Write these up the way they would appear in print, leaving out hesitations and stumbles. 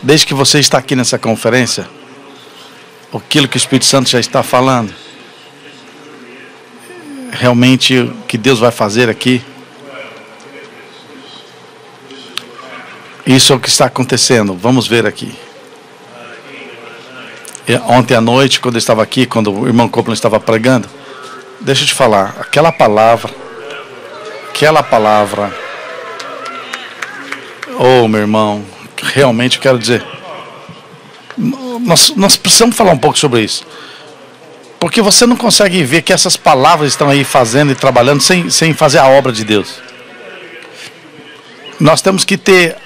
desde que você está aqui nessa conferência, aquilo que o Espírito Santo já está falando, realmente o que Deus vai fazer aqui, isso é o que está acontecendo. Vamos ver aqui. Ontem à noite, quando eu estava aqui, quando o irmão Copeland estava pregando, deixa eu te falar, aquela palavra, oh, meu irmão, realmente eu quero dizer, nós precisamos falar um pouco sobre isso, porque você não consegue ver que essas palavras estão aí fazendo e trabalhando sem fazer a obra de Deus. Nós temos que ter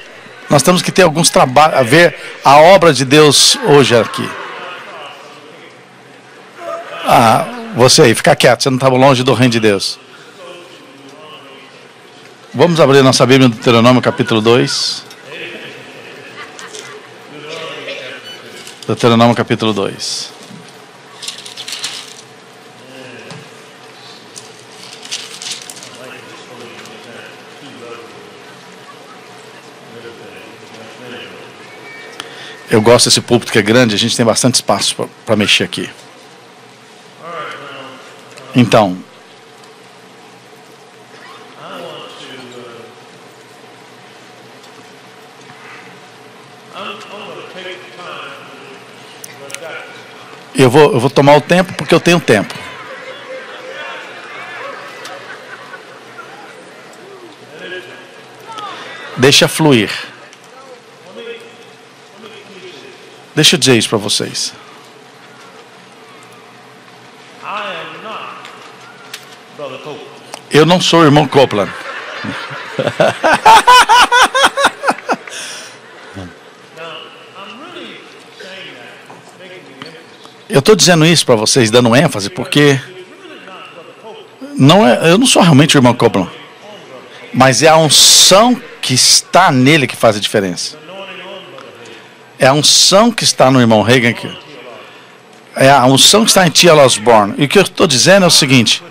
alguns trabalhos, a ver a obra de Deus hoje aqui. Você aí, fica quieto, você não estava longe do reino de Deus. Vamos abrir nossa Bíblia no Deuteronômio capítulo 2. Deuteronômio capítulo 2. Eu gosto desse púlpito que é grande, a gente tem bastante espaço para mexer aqui. Então, eu vou tomar o tempo porque eu tenho tempo. Deixa fluir. Deixa eu dizer isso para vocês. Eu não sou o irmão Copeland. Eu estou dizendo isso para vocês, dando ênfase, porque eu não sou realmente o irmão Copeland, mas é a unção que está nele que faz a diferença. É a unção que está no irmão Reagan, é a unção que está em T.L. Osborne. E o que eu estou dizendo é o seguinte,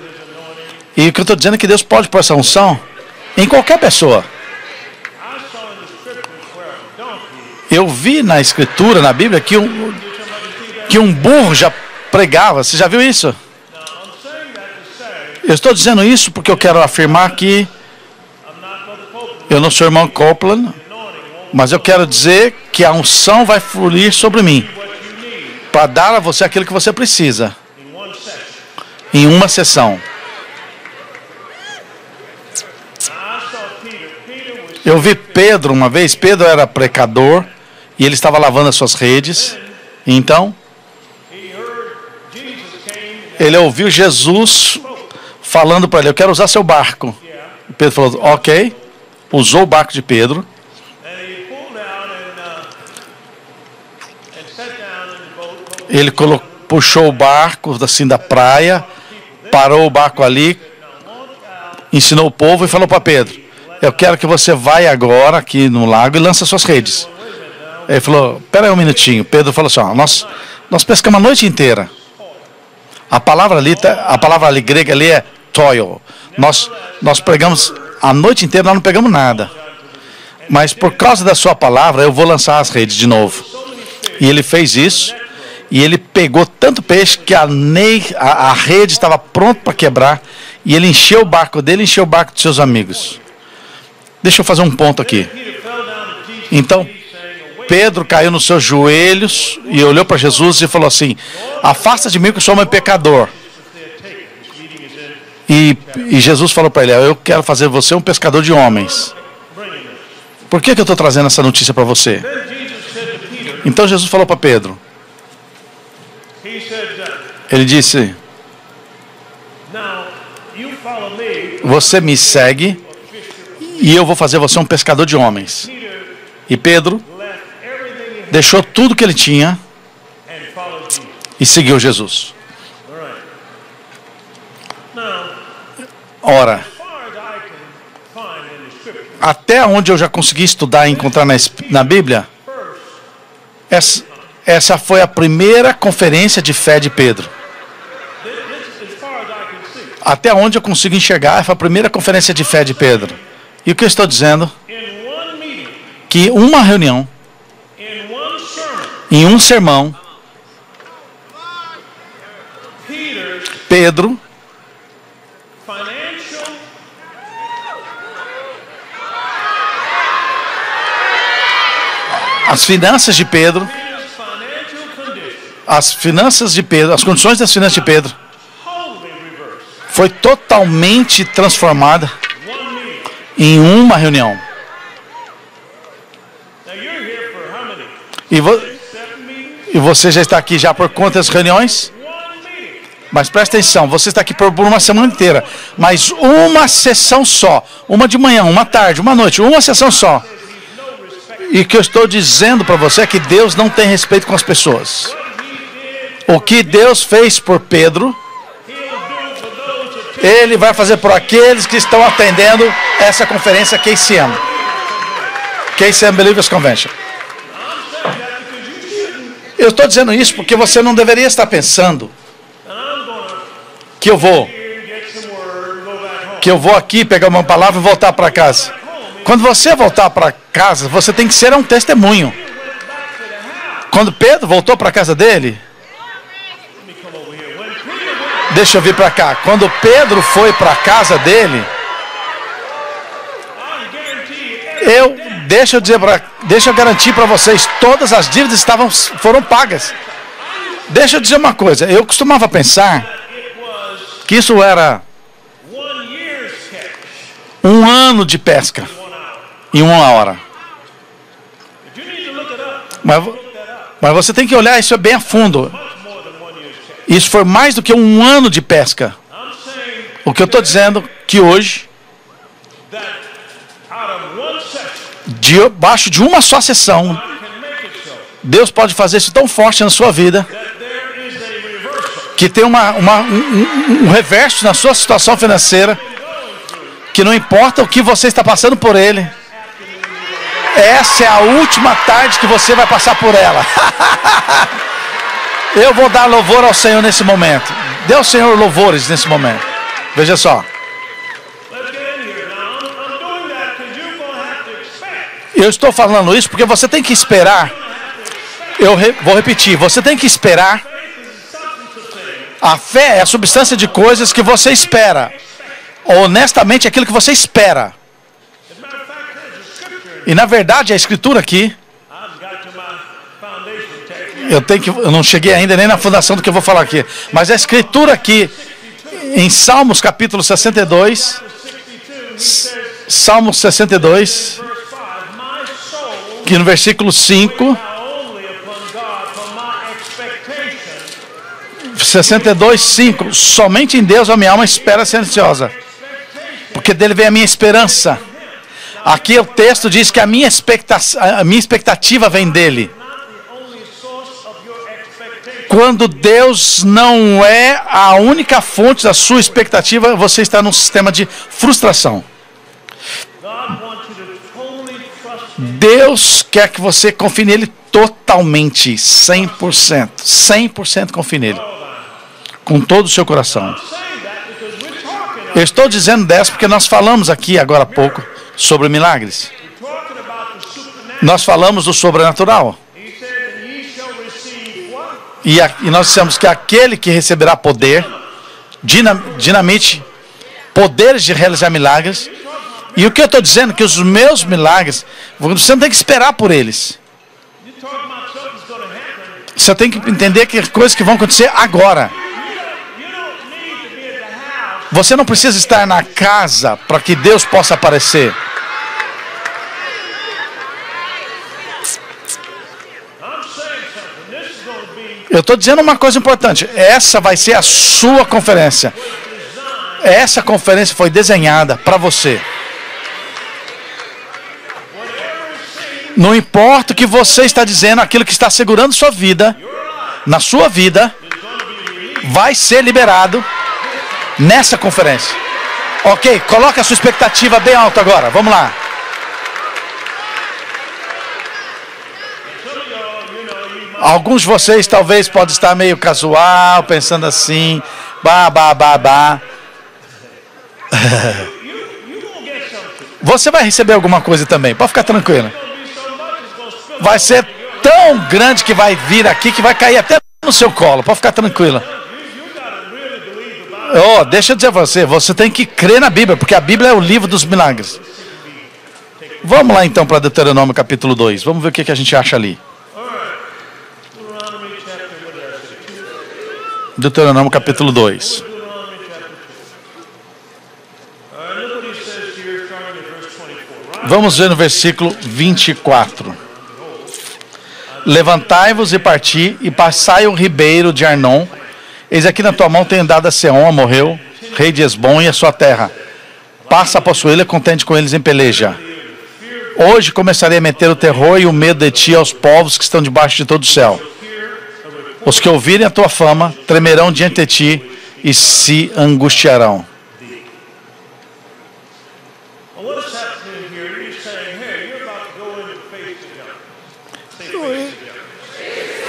e o que eu estou dizendo é que Deus pode pôr essa unção em qualquer pessoa. Eu vi na Escritura, na Bíblia, que um burro já pregava. Você já viu isso? Eu estou dizendo isso porque eu quero afirmar que eu não sou irmão Copeland, mas eu quero dizer que a unção vai fluir sobre mim para dar a você aquilo que você precisa em uma sessão. Eu vi Pedro uma vez. Pedro era pescador e ele estava lavando as suas redes. Então ele ouviu Jesus falando para ele: eu quero usar seu barco. Pedro falou: ok. Usou o barco de Pedro. Ele puxou o barco assim da praia, parou o barco ali, ensinou o povo e falou para Pedro: eu quero que você vá agora aqui no lago e lance as suas redes. Ele falou: espera aí um minutinho. Pedro falou assim: nós pescamos a noite inteira. A palavra ali grega ali é toil. Nós pregamos a noite inteira, nós não pegamos nada. Mas por causa da sua palavra, eu vou lançar as redes de novo. E ele fez isso. E ele pegou tanto peixe que a rede estava pronta para quebrar. E ele encheu o barco dele, encheu o barco de seus amigos. Deixa eu fazer um ponto aqui. Então, Pedro caiu nos seus joelhos e olhou para Jesus e falou assim: afasta de mim que eu sou um pecador. E Jesus falou para ele: eu quero fazer você um pescador de homens. Por que eu estou trazendo essa notícia para você? Então Jesus falou para Pedro. Ele disse: você me segue e eu vou fazer você um pescador de homens. E Pedro deixou tudo que ele tinha e seguiu Jesus. Ora, até onde eu já consegui estudar e encontrar na Bíblia, essa foi a primeira conferência de fé de Pedro. Até onde eu consigo enxergar, foi a primeira conferência de fé de Pedro. E o que eu estou dizendo? Que uma reunião, Em um sermão, Pedro as finanças de Pedro, as condições das finanças de Pedro foi totalmente transformada em uma reunião. E você já está aqui já por quantas reuniões? Mas presta atenção, você está aqui por uma semana inteira, mas uma sessão só, uma de manhã, uma tarde, uma noite, uma sessão só. E o que eu estou dizendo para você é que Deus não tem respeito com as pessoas. O que Deus fez por Pedro, Ele vai fazer por aqueles que estão atendendo essa conferência KCM. KCM Believers Convention. Eu estou dizendo isso porque você não deveria estar pensando que eu vou aqui pegar uma palavra e voltar para casa. Quando você voltar para casa, você tem que ser um testemunho. Quando Pedro voltou para a casa dele, deixa eu vir para cá. Quando Pedro foi para a casa dele, deixa eu garantir para vocês, todas as dívidas foram pagas. Deixa eu dizer uma coisa, eu costumava pensar que isso era um ano de pesca em uma hora. Mas você tem que olhar isso bem a fundo. Isso foi mais do que um ano de pesca. O que eu estou dizendo é que hoje, debaixo de uma só sessão, Deus pode fazer isso tão forte na sua vida, que tem um reverso na sua situação financeira, que não importa o que você está passando por ele, essa é a última tarde que você vai passar por ela. Eu vou dar louvor ao Senhor nesse momento. Dê ao Senhor louvores nesse momento. Veja só. Eu estou falando isso porque você tem que esperar. Vou repetir. Você tem que esperar. A fé é a substância de coisas que você espera. Honestamente, é aquilo que você espera. E na verdade, a escritura aqui, eu não cheguei ainda nem na fundação do que eu vou falar aqui, mas a escritura aqui, em Salmos capítulo 62, Salmos 62, que no versículo 5, 62:5, somente em Deus a minha alma espera silenciosa, porque dele vem a minha esperança. Aqui o texto diz que a minha expectativa vem dele. Quando Deus não é a única fonte da sua expectativa, você está num sistema de frustração. Deus quer que você confie nele totalmente, 100%. 100% confie nele. Com todo o seu coração. Eu estou dizendo dessa porque nós falamos aqui agora há pouco sobre milagres. Nós falamos do sobrenatural. E nós dissemos que aquele que receberá poder, dinamite, poderes de realizar milagres. E o que eu estou dizendo é que os meus milagres, você não tem que esperar por eles. Você tem que entender que coisas que vão acontecer agora. Você não precisa estar na casa para que Deus possa aparecer. Eu estou dizendo uma coisa importante. Essa vai ser a sua conferência. Essa conferência foi desenhada para você. Não importa o que você está dizendo, aquilo que está segurando sua vida, na sua vida, vai ser liberado nessa conferência. Ok, coloca a sua expectativa bem alta agora. Vamos lá. Alguns de vocês talvez podem estar meio casual, pensando assim, Você vai receber alguma coisa também, pode ficar tranquilo. Vai ser tão grande que vai vir aqui que vai cair até no seu colo. Pode ficar tranquila. Oh, deixa eu dizer pra você, você tem que crer na Bíblia, porque a Bíblia é o livro dos milagres. Vamos lá então para Deuteronômio capítulo 2. Vamos ver o que a gente acha ali. Deuteronômio capítulo 2. Vamos ver no versículo 24. Levantai-vos e parti, e passai o ribeiro de Arnon. Eis aqui na tua mão tenho dado a Seom, amorreu, rei de Esbom, e a sua terra. Passa a possuí-la, contente com eles em peleja. Hoje começarei a meter o terror e o medo de ti aos povos que estão debaixo de todo o céu. Os que ouvirem a tua fama tremerão diante de ti e se angustiarão.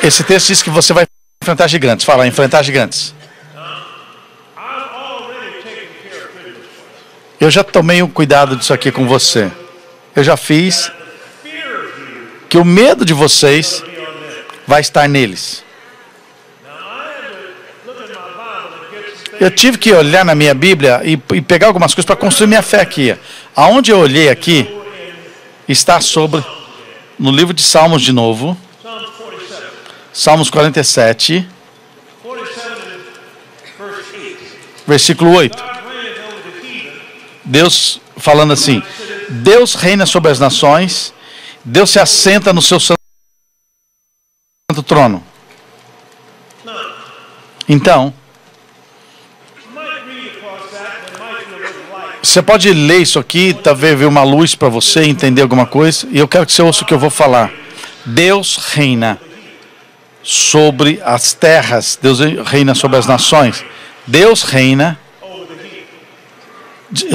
Esse texto diz que você vai enfrentar gigantes. Fala, enfrentar gigantes. Eu já tomei um cuidado disso aqui com você. Eu já fiz. Que o medo de vocês vai estar neles. Eu tive que olhar na minha Bíblia e pegar algumas coisas para construir minha fé aqui. Aonde eu olhei aqui, está sobre, no livro de Salmos de novo. Salmos 47, versículo 8. Deus falando assim: Deus reina sobre as nações, Deus se assenta no seu santo trono. Então, você pode ler isso aqui, talvez ver uma luz para você entender alguma coisa, e eu quero que você ouça o que eu vou falar. Deus reina sobre as terras, Deus reina sobre as nações, Deus reina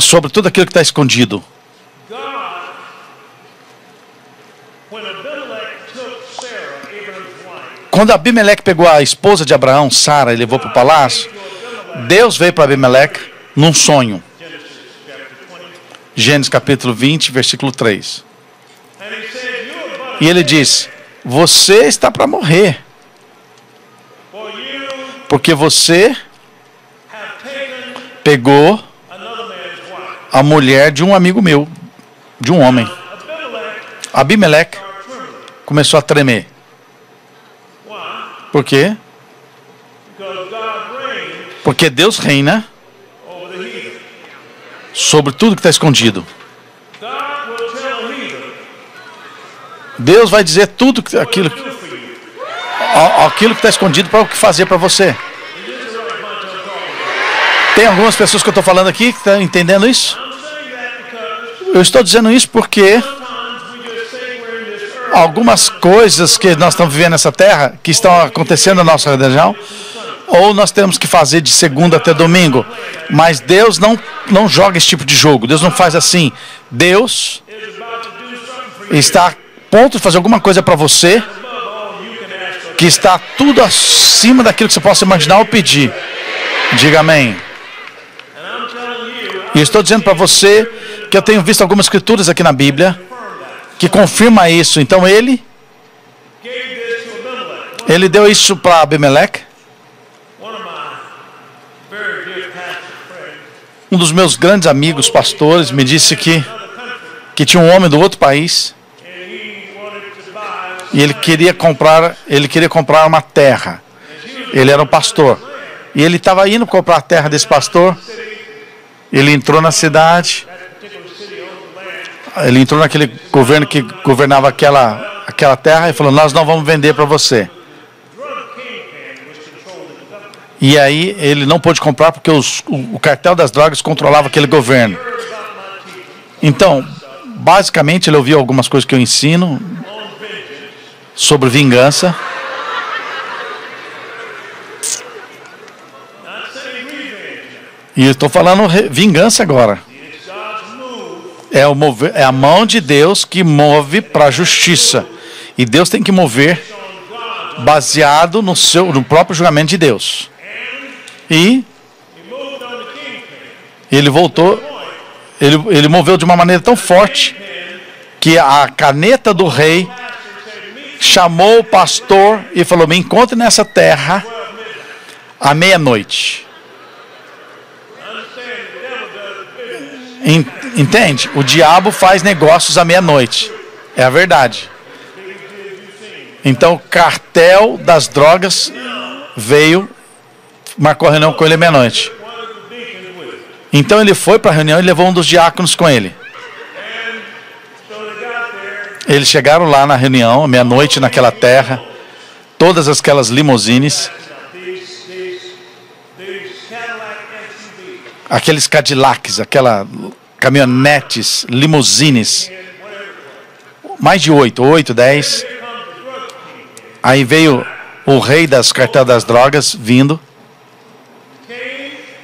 sobre tudo aquilo que está escondido. Quando Abimeleque pegou a esposa de Abraão, Sara, e levou para o palácio, Deus veio para Abimeleque num sonho. Gênesis capítulo 20, versículo 3. E ele disse: você está para morrer, porque você pegou a mulher de um amigo meu, de um homem. Abimeleque começou a tremer. Por quê? Porque Deus reina sobre tudo que está escondido. Deus vai dizer tudo aquilo que está escondido para o que fazer para você. Tem algumas pessoas que eu estou falando aqui que estão entendendo isso? Eu estou dizendo isso porque algumas coisas que nós estamos vivendo nessa terra, que estão acontecendo na nossa região, ou nós temos que fazer de segunda até domingo, mas Deus não joga esse tipo de jogo. Deus não faz assim. Deus está a ponto de fazer alguma coisa para você que está tudo acima daquilo que você possa imaginar ou pedir. Diga amém. E estou dizendo para você que eu tenho visto algumas escrituras aqui na Bíblia que confirma isso. Então ele deu isso para Abimeleque. Um dos meus grandes amigos pastores me disse que tinha um homem do outro país e ele queria comprar uma terra. Ele era um pastor e ele estava indo comprar a terra desse pastor. Ele entrou na cidade, ele entrou naquele governo que governava aquela terra e falou: nós não vamos vender para você. E aí ele não pôde comprar porque o cartel das drogas controlava aquele governo. Então, basicamente, ele ouviu algumas coisas que eu ensino sobre vingança. E eu estou falando vingança agora. É a mão de Deus que move para a justiça. E Deus tem que mover baseado no próprio julgamento de Deus. E ele voltou, ele moveu de uma maneira tão forte que a caneta do rei chamou o pastor e falou: me encontre nessa terra à meia-noite. Entende? O diabo faz negócios à meia-noite. É a verdade. Então o cartel das drogas veio, marcou a reunião com ele à meia-noite. Então ele foi para a reunião e levou um dos diáconos com ele. Eles chegaram lá na reunião, à meia-noite, naquela terra, todas aquelas limusines, aqueles Cadillacs, aquelas caminhonetes, limusines, mais de 8, 10. Aí veio o rei das cartel das drogas vindo.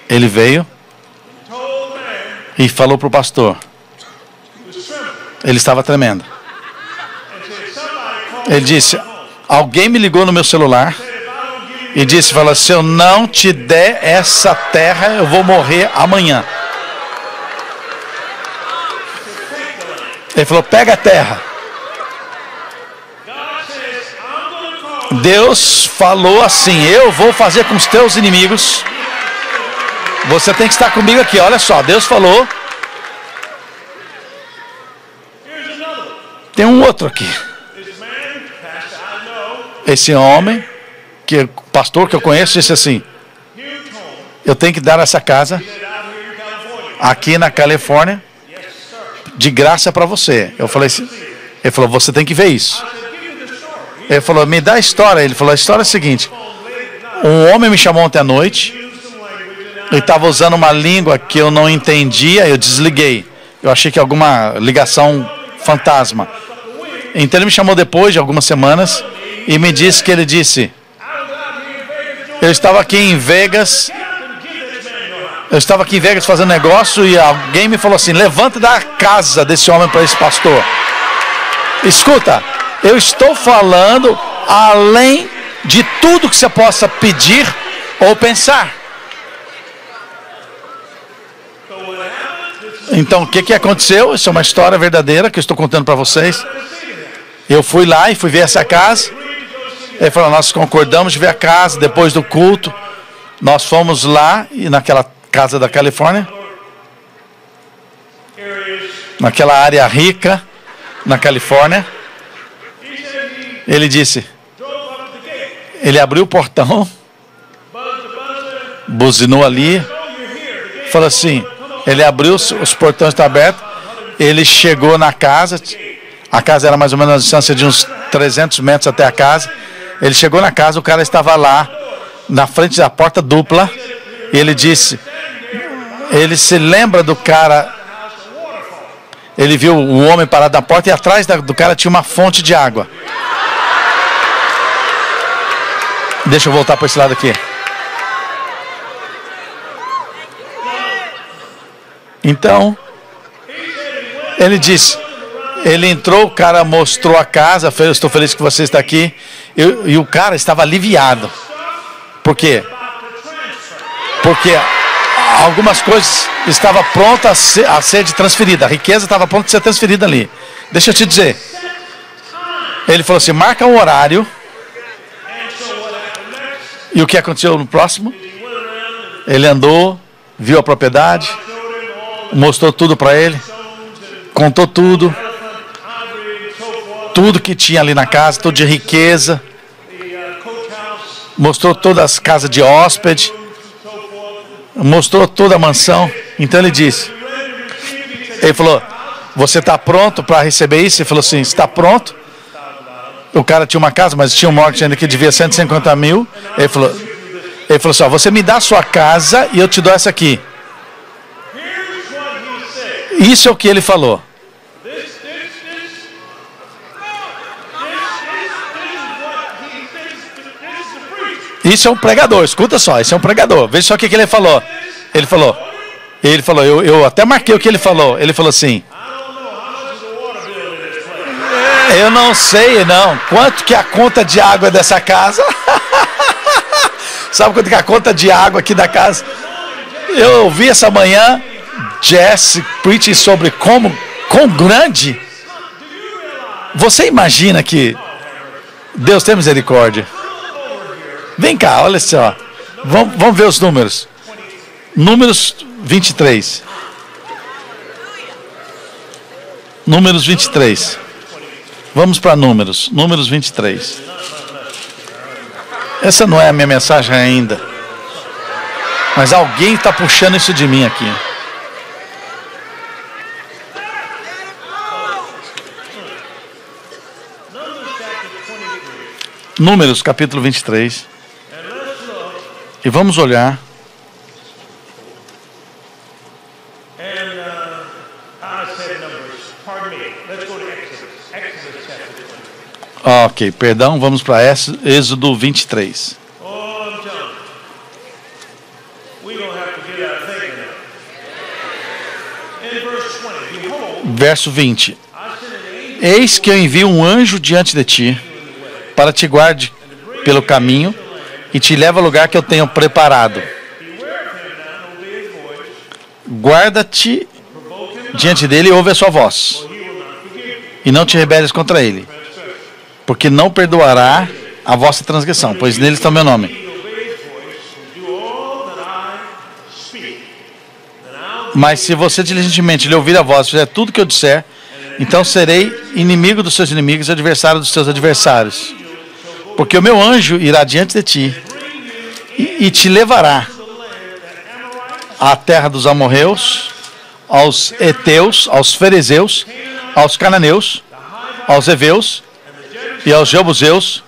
Ele veio e falou para o pastor. Ele estava tremendo. Ele disse: alguém me ligou no meu celular e disse, falou: se eu não te der essa terra, eu vou morrer amanhã. Ele falou: pega a terra. Deus falou assim: eu vou fazer com os teus inimigos. Você tem que estar comigo aqui. Olha só, Deus falou. Tem um outro aqui. Esse homem, que pastor que eu conheço, disse assim: eu tenho que dar essa casa aqui na Califórnia de graça para você. Eu falei assim, ele falou: você tem que ver isso. Ele falou: me dá a história. Ele falou: a história é a seguinte: um homem me chamou ontem à noite. Ele estava usando uma língua que eu não entendia. Eu desliguei. Eu achei que alguma ligação fantasma. Então ele me chamou depois de algumas semanas e me disse que ele disse: eu estava aqui em Vegas. Eu estava aqui em Vegas fazendo negócio e alguém me falou assim: levanta da casa desse homem para esse pastor. Escuta, eu estou falando além de tudo que você possa pedir ou pensar. Então, o que aconteceu? Isso é uma história verdadeira que eu estou contando para vocês. Eu fui lá e fui ver essa casa. Ele falou: nós concordamos de ver a casa depois do culto. Nós fomos lá e naquela casa da Califórnia, naquela área rica na Califórnia. Ele disse, ele abriu o portão, buzinou ali, falou assim, ele abriu, os portões estão abertos, ele chegou na casa, a casa era mais ou menos a distância de uns 300 metros até a casa. Ele chegou na casa, o cara estava lá, na frente da porta dupla, e ele disse, ele se lembra do cara, ele viu o homem parado na porta e atrás do cara tinha uma fonte de água. Deixa eu voltar para esse lado aqui. Então, ele disse, ele entrou, o cara mostrou a casa, eu estou feliz que você está aqui, e o cara estava aliviado. Por quê? Porque algumas coisas estavam prontas a ser transferidas, a riqueza estava pronta a ser transferida ali. Deixa eu te dizer, ele falou assim, marca um horário, e o que aconteceu no próximo? Ele andou, viu a propriedade, mostrou tudo para ele, contou tudo que tinha ali na casa, tudo de riqueza, mostrou todas as casas de hóspede, mostrou toda a mansão. Então ele disse, ele falou, você está pronto para receber isso? Ele falou assim, está pronto? O cara tinha uma casa, mas tinha um mortgage ainda que devia 150 mil. Ele falou assim, ó, você me dá a sua casa e eu te dou essa aqui. Isso é o que ele falou. Isso é um pregador, escuta só, isso é um pregador. Veja só o que ele falou. Ele falou, eu até marquei o que ele falou. Ele falou assim, eu não sei não, quanto que é a conta de água dessa casa? Sabe quanto que é a conta de água aqui da casa? Eu ouvi essa manhã Jesse preaching sobre quão grande. Você imagina que Deus tem misericórdia. Vem cá, olha só. Vamos ver os números. Números 23. Números 23. Vamos para números. Números 23. Essa não é a minha mensagem ainda. Mas alguém está puxando isso de mim aqui. Números capítulo 23. E vamos olhar. Ok, perdão, vamos para Êxodo 23. Verso 20. Eis que eu envio um anjo diante de ti, para te guarde pelo caminho e te leve ao lugar que eu tenho preparado. Guarda-te diante dele e ouve a sua voz, e não te rebeles contra ele, porque não perdoará a vossa transgressão, pois nele está o meu nome. Mas se você diligentemente lhe ouvir a voz e fizer tudo o que eu disser, então serei inimigo dos seus inimigos e adversário dos seus adversários. Porque o meu anjo irá diante de ti e te levará à terra dos amorreus, aos heteus, aos ferezeus, aos cananeus, aos heveus e aos jebuseus,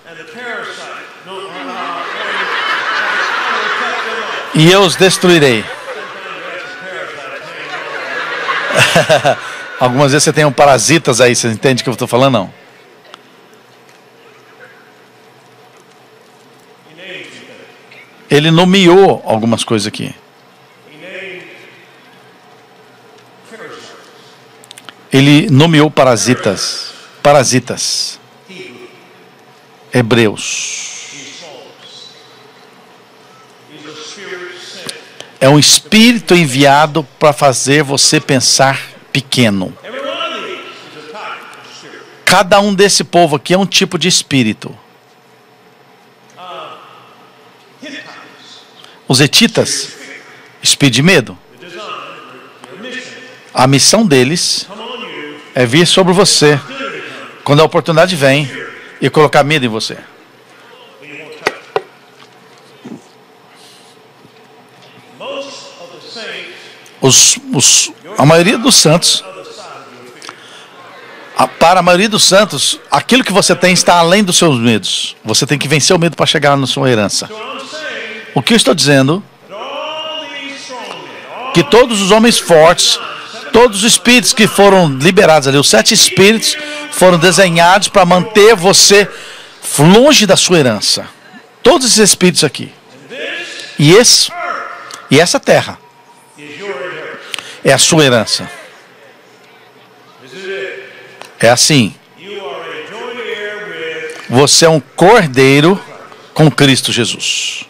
e eu os destruirei. Algumas vezes você tem parasitas aí, você entende o que eu estou falando? Não. Ele nomeou algumas coisas aqui. Ele nomeou parasitas. Parasitas. Hebreus. É um espírito enviado para fazer você pensar pequeno. Cada um desse povo aqui é um tipo de espírito. Os hetitas, espírito de medo. A missão deles é vir sobre você, quando a oportunidade vem, e colocar medo em você. A maioria dos santos, para a maioria dos santos, aquilo que você tem está além dos seus medos. Você tem que vencer o medo para chegar na sua herança. O que eu estou dizendo? Que todos os homens fortes, todos os espíritos que foram liberados ali, os 7 espíritos foram desenhados para manter você longe da sua herança. Todos esses espíritos aqui. E essa terra é a sua herança. É assim. Você é um cordeiro com Cristo Jesus.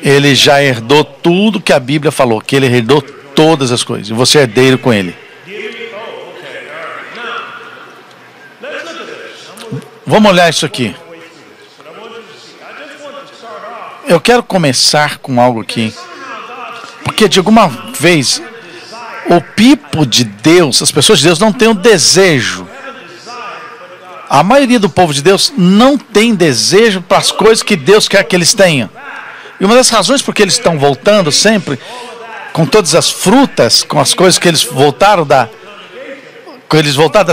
Ele já herdou tudo que a Bíblia falou, que ele herdou todas as coisas. E você é herdeiro com ele. Vamos olhar isso aqui. Eu quero começar com algo aqui. Porque de alguma vez, o people de Deus, as pessoas de Deus não têm o desejo. A maioria do povo de Deus não tem desejo para as coisas que Deus quer que eles tenham. E uma das razões por que eles estão voltando sempre, com todas as frutas, com as coisas que eles voltaram da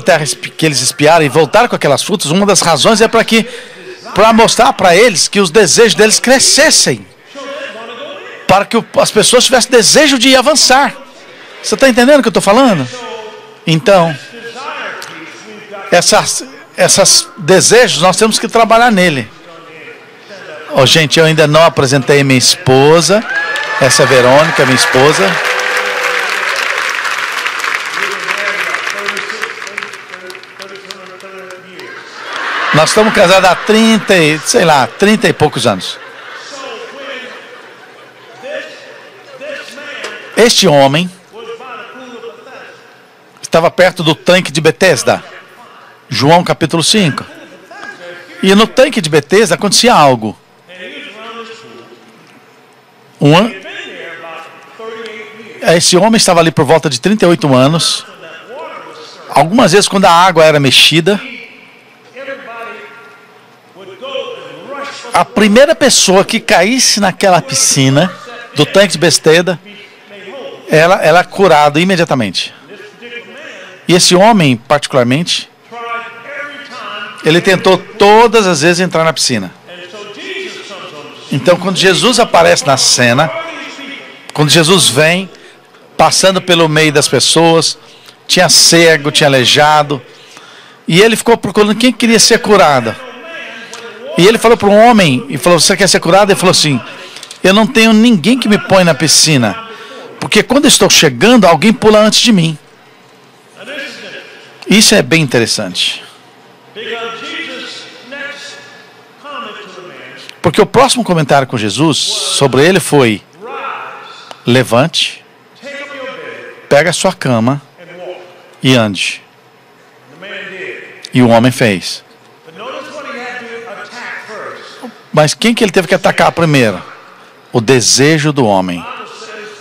terra que eles espiaram e voltaram com aquelas frutas, uma das razões é para mostrar para eles que os desejos deles crescessem. Para que as pessoas tivessem desejo de avançar. Você está entendendo o que eu estou falando? Então, esses desejos, nós temos que trabalhar nele. Oh, gente, eu ainda não apresentei minha esposa. Essa é a Verônica, minha esposa. Nós estamos casados há 30 e poucos anos. Este homem estava perto do tanque de Betesda. João capítulo 5. E no tanque de Betesda acontecia algo. Esse homem estava ali por volta de 38 anos. Algumas vezes, quando a água era mexida, a primeira pessoa que caísse naquela piscina do tanque de Betesda, ela era curada imediatamente. E esse homem, particularmente, ele tentou todas as vezes entrar na piscina. Então, quando Jesus aparece na cena, quando Jesus vem, passando pelo meio das pessoas, tinha cego, tinha aleijado, e ele ficou procurando quem queria ser curado. E ele falou para um homem, e falou, você quer ser curado? Ele falou assim, eu não tenho ninguém que me põe na piscina, porque quando eu estou chegando, alguém pula antes de mim. Isso é bem interessante. Porque o próximo comentário com Jesus sobre ele foi, levante, pega a sua cama e ande. E o homem fez. Mas quem que ele teve que atacar primeiro? O desejo do homem.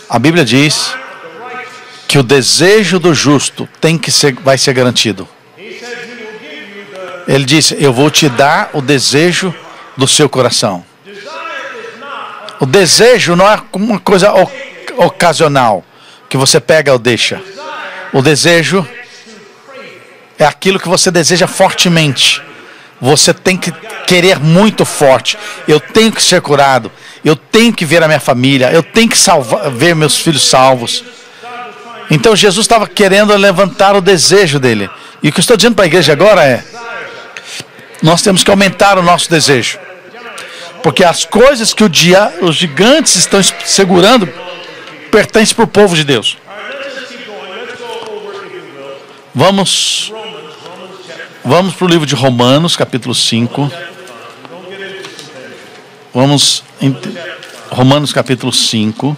A Bíblia diz que o desejo do justo vai ser garantido. Ele disse, eu vou te dar o desejo do seu coração. O desejo não é uma coisa ocasional, que você pega ou deixa. O desejo é aquilo que você deseja fortemente. Você tem que querer muito forte. Eu tenho que ser curado. Eu tenho que ver a minha família. Eu tenho que ver meus filhos salvos. Então Jesus estava querendo levantar o desejo dele. E o que eu estou dizendo para a igreja agora é, nós temos que aumentar o nosso desejo. Porque as coisas que os gigantes estão segurando pertencem para o povo de Deus. Vamos para o livro de Romanos, capítulo 5. Romanos, capítulo 5.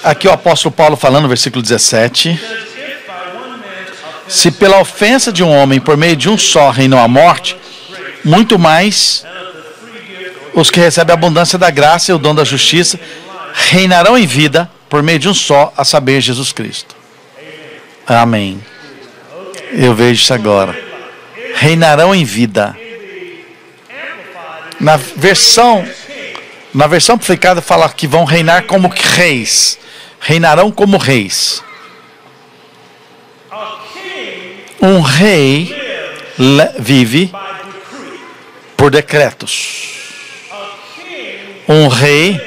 Aqui o apóstolo Paulo falando, versículo 17. Se pela ofensa de um homem, por meio de um só, reinou a morte, muito mais os que recebem a abundância da graça e o dom da justiça reinarão em vida por meio de um só, a saber, Jesus Cristo. Amém. Eu vejo isso agora. Reinarão em vida. Na versão amplificada fala que vão reinar como reis. Reinarão como reis. Um rei vive por decretos. Um rei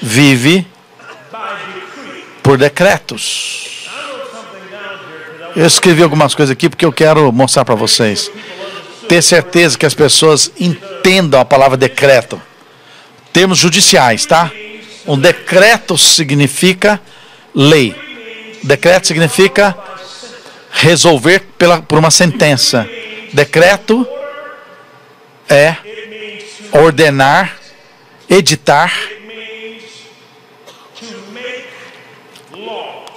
vive por decretos. Eu escrevi algumas coisas aqui porque eu quero mostrar para vocês. Ter certeza que as pessoas entendam a palavra decreto. Termos judiciais, tá? Um decreto significa lei. Decreto significa resolver por uma sentença. Decreto é ordenar, editar,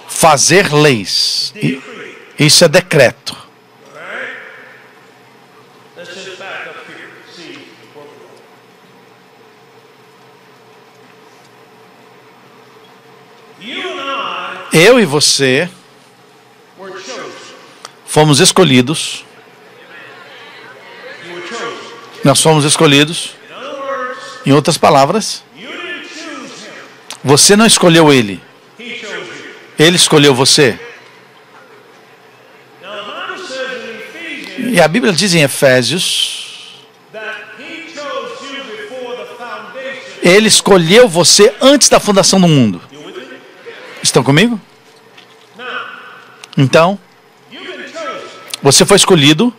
fazer leis. Isso é decreto. Eu e você fomos escolhidos. Nós fomos escolhidos. Em outras palavras, você não escolheu ele. Ele escolheu você. E a Bíblia diz em Efésios, ele escolheu você antes da fundação do mundo. Estão comigo? Então, você foi escolhido.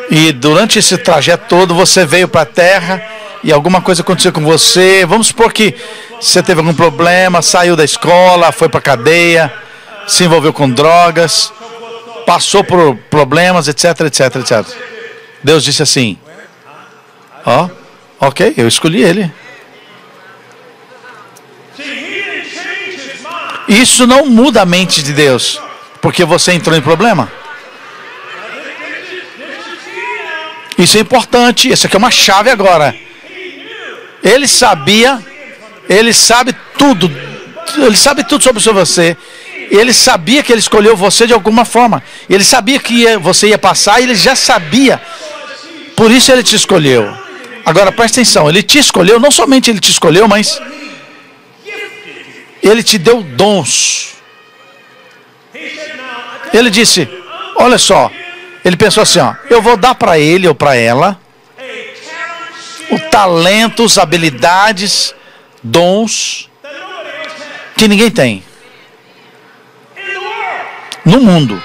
E durante esse trajeto todo, você veio para a Terra e alguma coisa aconteceu com você. Vamos supor que você teve algum problema, saiu da escola, foi para a cadeia, se envolveu com drogas, passou por problemas, etc, etc, etc. Deus disse assim, ok, eu escolhi ele. Isso não muda a mente de Deus, porque você entrou em problema. Isso é importante. Isso aqui é uma chave agora. Ele sabia, ele sabe tudo. Ele sabe tudo sobre você. Ele sabia que ele escolheu você de alguma forma. Ele sabia que você ia passar e ele já sabia. Por isso ele te escolheu. Agora presta atenção, ele te escolheu, não somente ele te escolheu, mas ele te deu dons. Ele disse, olha só, ele pensou assim, ó, eu vou dar para ele ou para ela o talentos, habilidades, dons que ninguém tem no mundo.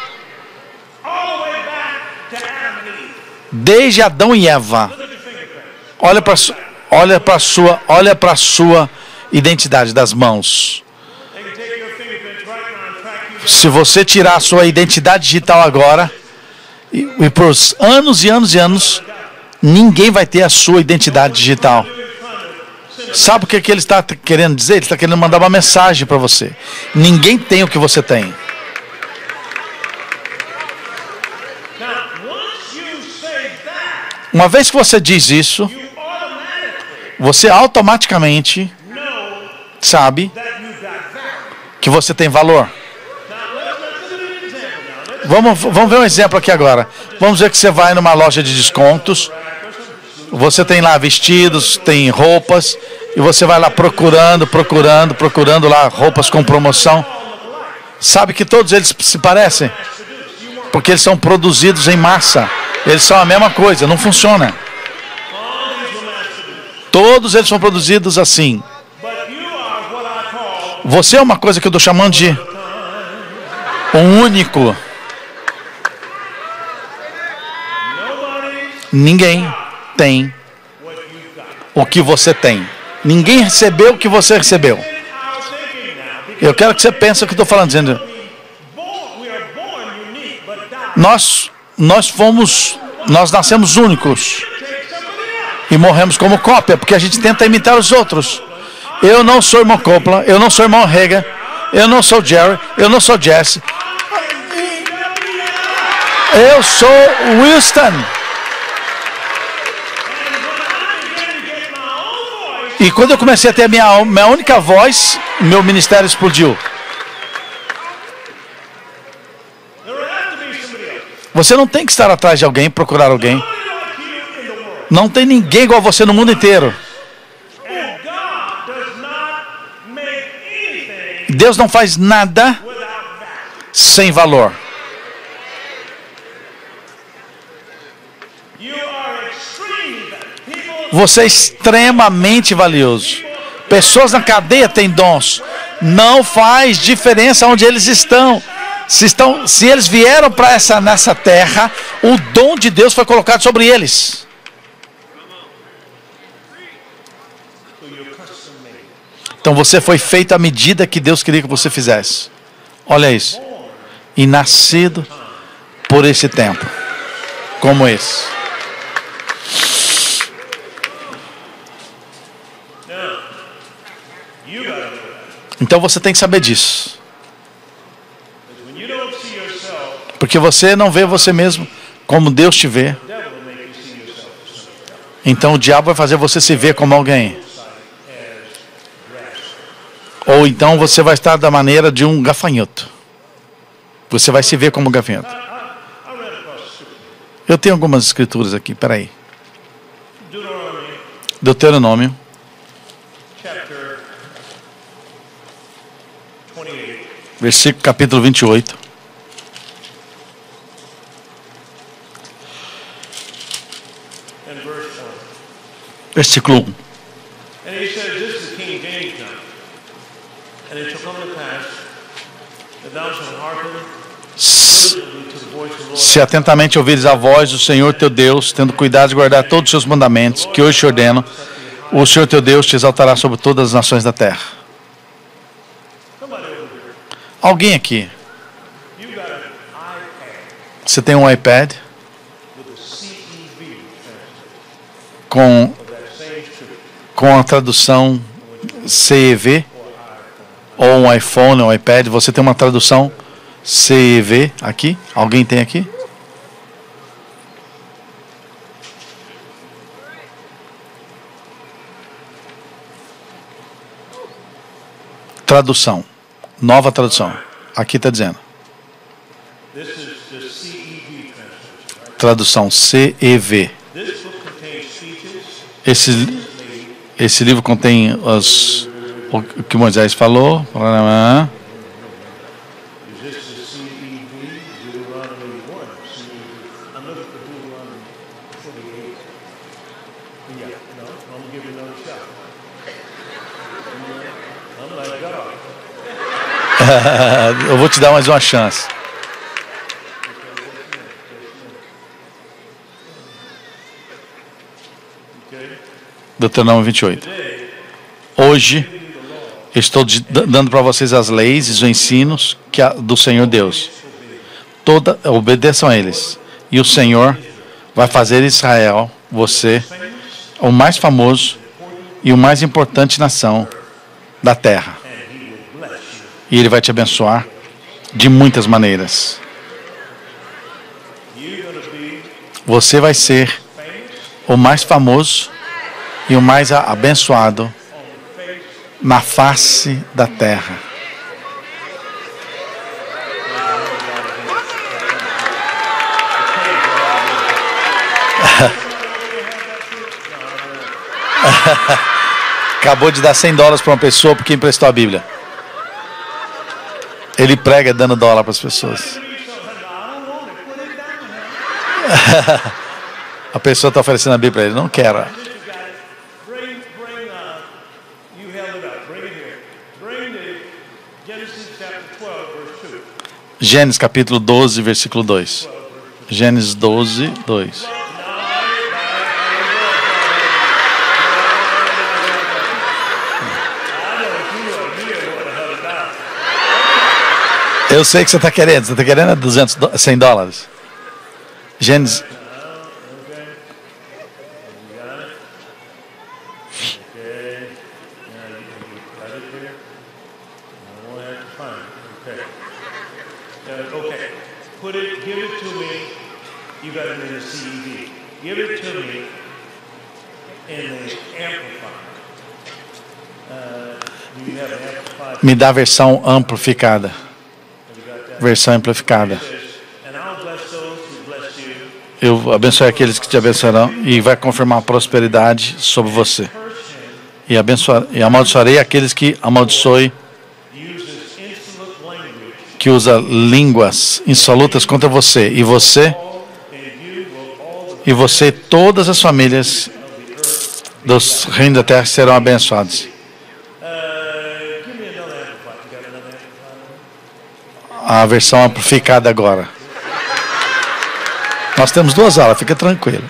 Desde Adão e Eva. Olha para a sua identidade das mãos. Se você tirar a sua identidade digital agora, e por anos e anos e anos, ninguém vai ter a sua identidade digital. Sabe o que ele está querendo dizer? Ele está querendo mandar uma mensagem para você. Ninguém tem o que você tem. Uma vez que você diz isso, você automaticamente sabe que você tem valor. Vamos ver um exemplo aqui agora. Vamos ver que você vai numa loja de descontos. Você tem lá vestidos, tem roupas. E você vai lá procurando lá roupas com promoção. Sabe que todos eles se parecem? Porque eles são produzidos em massa. Eles são a mesma coisa, não funciona. Todos eles são produzidos assim. Você é uma coisa que eu estou chamando de um único. Ninguém tem o que você tem. Ninguém recebeu o que você recebeu. Eu quero que você pense o que eu estou falando, dizendo. Nós nascemos únicos e morremos como cópia, porque a gente tenta imitar os outros. Eu não sou irmão Coppola, eu não sou irmão Reagan, eu não sou Jerry, eu não sou Jesse. Eu sou Winston. E quando eu comecei a ter a minha única voz, meu ministério explodiu. Você não tem que estar atrás de alguém, procurar alguém. Não tem ninguém igual a você no mundo inteiro. Deus não faz nada sem valor. Você é extremamente valioso. Pessoas na cadeia têm dons. Não faz diferença onde eles estão. Se eles vieram para nessa terra, o dom de Deus foi colocado sobre eles. Então você foi feito à medida que Deus queria que você fizesse. Olha isso. E nascido por esse tempo, como esse. Então você tem que saber disso. Porque você não vê você mesmo como Deus te vê. Então o diabo vai fazer você se ver como alguém. Ou então você vai estar da maneira de um gafanhoto. Você vai se ver como um gafanhoto. Eu tenho algumas escrituras aqui, peraí. Deuteronômio. Versículo capítulo 28. Versículo 1. Se atentamente ouvires a voz do Senhor teu Deus, tendo cuidado de guardar todos os seus mandamentos, que hoje te ordeno, o Senhor teu Deus te exaltará sobre todas as nações da terra. Alguém aqui? Você tem um iPad? Com a tradução CEV? Ou um iPhone, um iPad? Você tem uma tradução CEV aqui? Alguém tem aqui? Tradução. Nova tradução. Aqui está dizendo. Tradução CEV. Esse livro contém o que Moisés falou. Eu vou te dar mais uma chance. Deuteronômio 28. Hoje, estou dando para vocês as leis e os ensinos do Senhor Deus. Obedeçam a eles. E o Senhor vai fazer Israel, você, o mais famoso e o mais importante nação da terra. E Ele vai te abençoar de muitas maneiras. Você vai ser o mais famoso e o mais abençoado na face da terra. Acabou de dar $100 para uma pessoa porque emprestou a Bíblia. Ele prega dando dólar para as pessoas. A pessoa está oferecendo a Bíblia para ele. Não quero. Gênesis capítulo 12, versículo 2. Gênesis 12, 2. Eu sei que você está querendo. Você está querendo $100. Gênesis. Me dá a versão amplificada. Versão amplificada. Eu abençoe aqueles que te abençoarão e vai confirmar a prosperidade sobre você. E amaldiçoarei aqueles que amaldiçoem, que usa línguas insolutas contra você. E você, todas as famílias dos reinos da terra serão abençoados. A versão amplificada agora. Nós temos 2 aulas, fica tranquilo.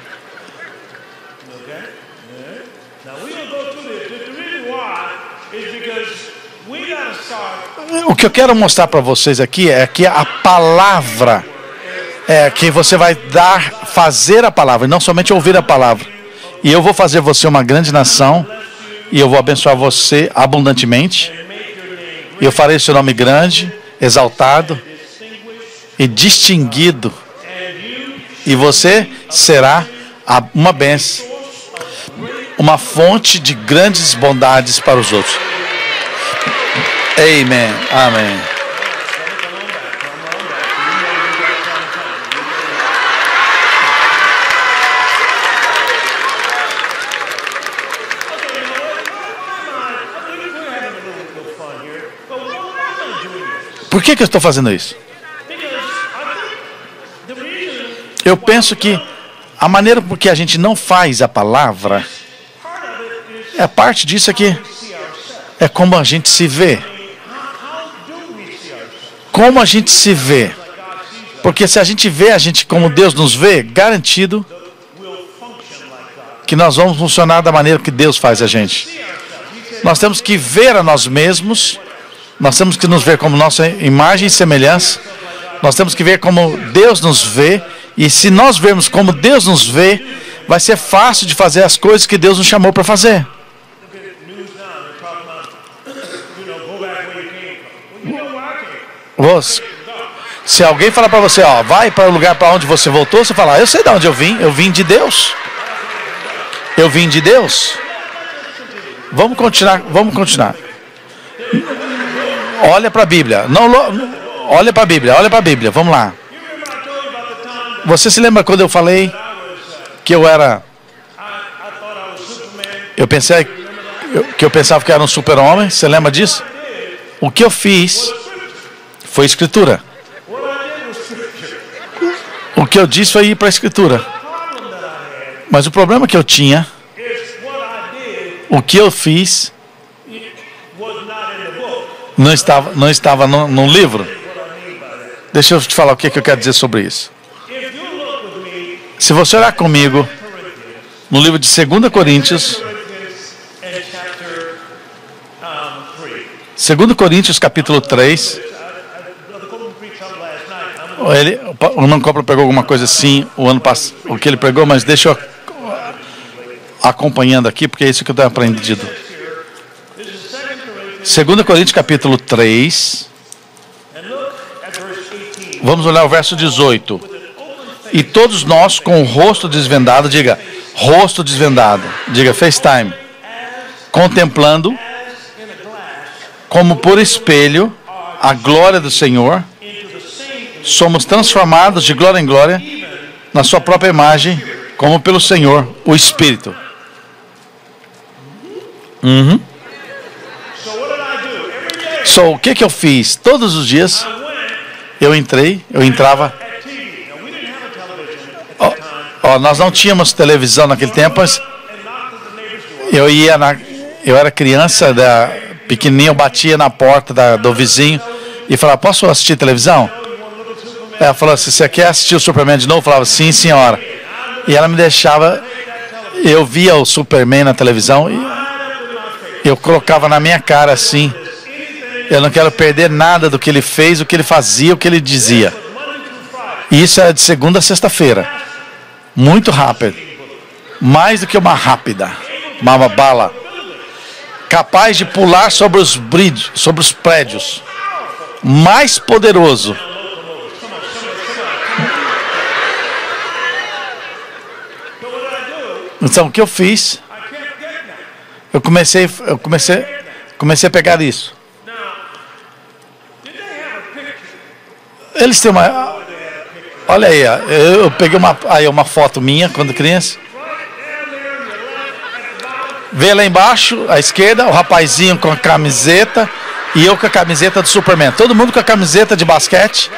O que eu quero mostrar para vocês aqui é que a palavra é que você vai fazer a palavra, não somente ouvir a palavra. E eu vou fazer você uma grande nação, e eu vou abençoar você abundantemente. E eu farei seu nome grande, exaltado e distinguido, e você será uma bênção, uma fonte de grandes bondades para os outros. Amém. Amém. Por que eu estou fazendo isso? Eu penso que a maneira por que a gente não faz a palavra, a parte disso aqui é como a gente se vê. Como a gente se vê. Porque se a gente vê a gente como Deus nos vê, garantido que nós vamos funcionar da maneira que Deus faz a gente. Nós temos que ver a nós mesmos. Nós temos que nos ver como nossa imagem e semelhança. Nós temos que ver como Deus nos vê. E se nós vermos como Deus nos vê, vai ser fácil de fazer as coisas que Deus nos chamou para fazer. Se alguém falar para você, ó, vai para o lugar para onde você voltou, você fala, eu sei de onde eu vim de Deus. Eu vim de Deus. Vamos continuar. Olha para a Bíblia. Não, olha para a Bíblia, olha para a Bíblia. Vamos lá. Você se lembra quando eu falei que eu era... Eu pensava que era um super-homem. Você lembra disso? O que eu fiz foi escritura. O que eu disse foi ir para a escritura. Mas o problema que eu tinha, o que eu fiz, não estava no livro. Deixa eu te falar o que eu quero dizer sobre isso. Se você olhar comigo no livro de 2 Coríntios, 2 Coríntios capítulo 3, o irmão Coppola pregou alguma coisa assim o ano passado, o que ele pregou, mas deixa eu acompanhando aqui, porque é isso que eu tenho aprendido. 2 Coríntios capítulo 3, vamos olhar o verso 18. E todos nós com o rosto desvendado, diga, rosto desvendado, diga FaceTime, contemplando como por espelho a glória do Senhor, somos transformados de glória em glória na sua própria imagem, como pelo Senhor, o Espírito. So, o que eu fiz? Todos os dias eu entrava. Nós não tínhamos televisão naquele tempo, mas eu era criança, pequenininho, eu batia na porta do vizinho e falava, posso assistir televisão? Ela falou assim, você quer assistir o Superman de novo? Eu falava, sim, senhora. E ela me deixava, eu via o Superman na televisão e eu colocava na minha cara assim, eu não quero perder nada do que ele fez, o que ele fazia, o que ele dizia. E isso era de segunda a sexta-feira. Muito rápido. Mais do que uma bala. Capaz de pular sobre os prédios. Mais poderoso. Então, o que eu fiz? Eu comecei a pegar isso. Eles têm uma... Olha aí, eu peguei uma foto minha quando criança. Vê lá embaixo, à esquerda, o rapazinho com a camiseta e eu com a camiseta do Superman. Todo mundo com a camiseta de basquete.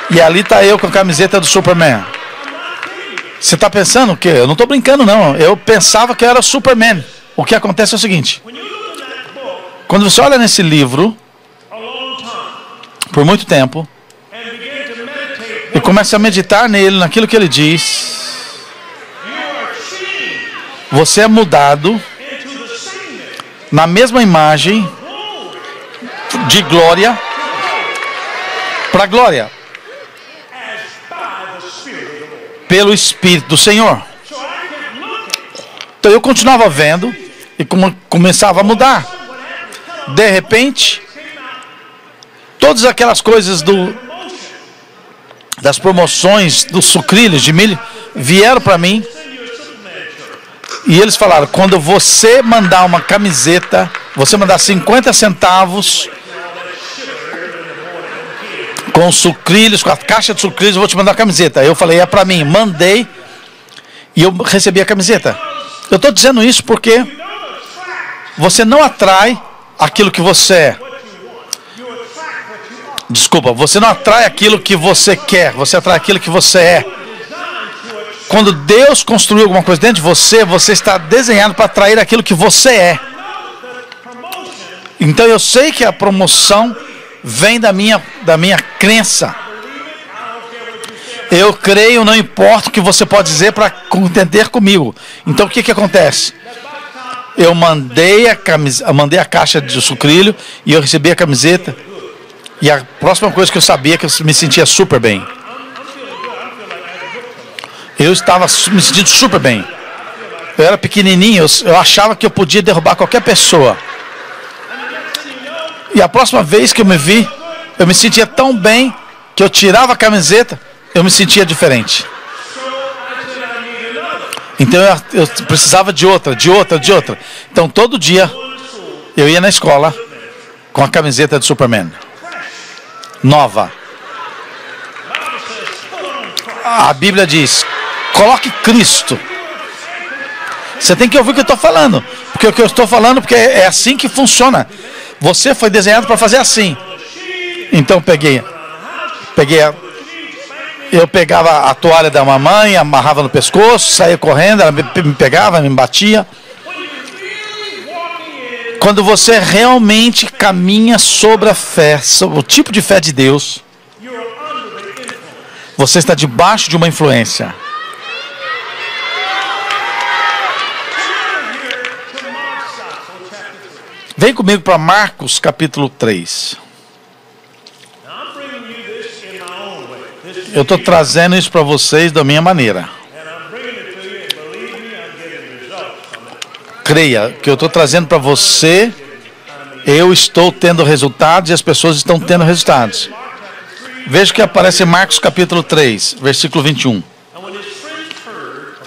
E ali está eu com a camiseta do Superman. Você está pensando o quê? Eu não estou brincando, não. Eu pensava que eu era Superman. O que acontece é o seguinte. Quando você olha nesse livro, por muito tempo, e começa a meditar nele, naquilo que ele diz, você é mudado na mesma imagem de glória para glória pelo Espírito do Senhor. Então eu continuava vendo e começava a mudar. De repente, todas aquelas coisas das promoções dos sucrilhos de milho vieram para mim e eles falaram, quando você mandar uma camiseta, você mandar 50 centavos com sucrilhos, com a caixa de sucrilhos, eu vou te mandar a camiseta. Eu falei, é para mim. Mandei e eu recebi a camiseta. Eu estou dizendo isso porque você não atrai aquilo que você é. Desculpa, você não atrai aquilo que você quer, você atrai aquilo que você é. Quando Deus construiu alguma coisa dentro de você, você está desenhado para atrair aquilo que você é. Então eu sei que a promoção vem da minha crença. Eu creio, não importa o que você pode dizer para contender comigo. Então o que acontece? Eu mandei a caixa de sucrilho e eu recebi a camiseta. E a próxima coisa que eu sabia é que eu me sentia super bem. Eu estava me sentindo super bem. Eu era pequenininho, eu achava que eu podia derrubar qualquer pessoa. E a próxima vez que eu me vi, eu me sentia tão bem que eu tirava a camiseta, eu me sentia diferente. Então eu precisava de outra. Então todo dia eu ia na escola com a camiseta de Superman. Nova. A Bíblia diz, coloque Cristo. Você tem que ouvir o que eu estou falando. Porque o que eu estou falando, porque é assim que funciona. Você foi desenhado para fazer assim. Então eu pegava a toalha da mamãe, amarrava no pescoço, saía correndo, ela me pegava, me batia. Quando você realmente caminha sobre a fé, sobre o tipo de fé de Deus, você está debaixo de uma influência. Vem comigo para Marcos capítulo 3. Eu estou trazendo isso para vocês da minha maneira. Creia que eu estou trazendo para você, eu estou tendo resultados e as pessoas estão tendo resultados. Veja que aparece em Marcos capítulo 3, versículo 21.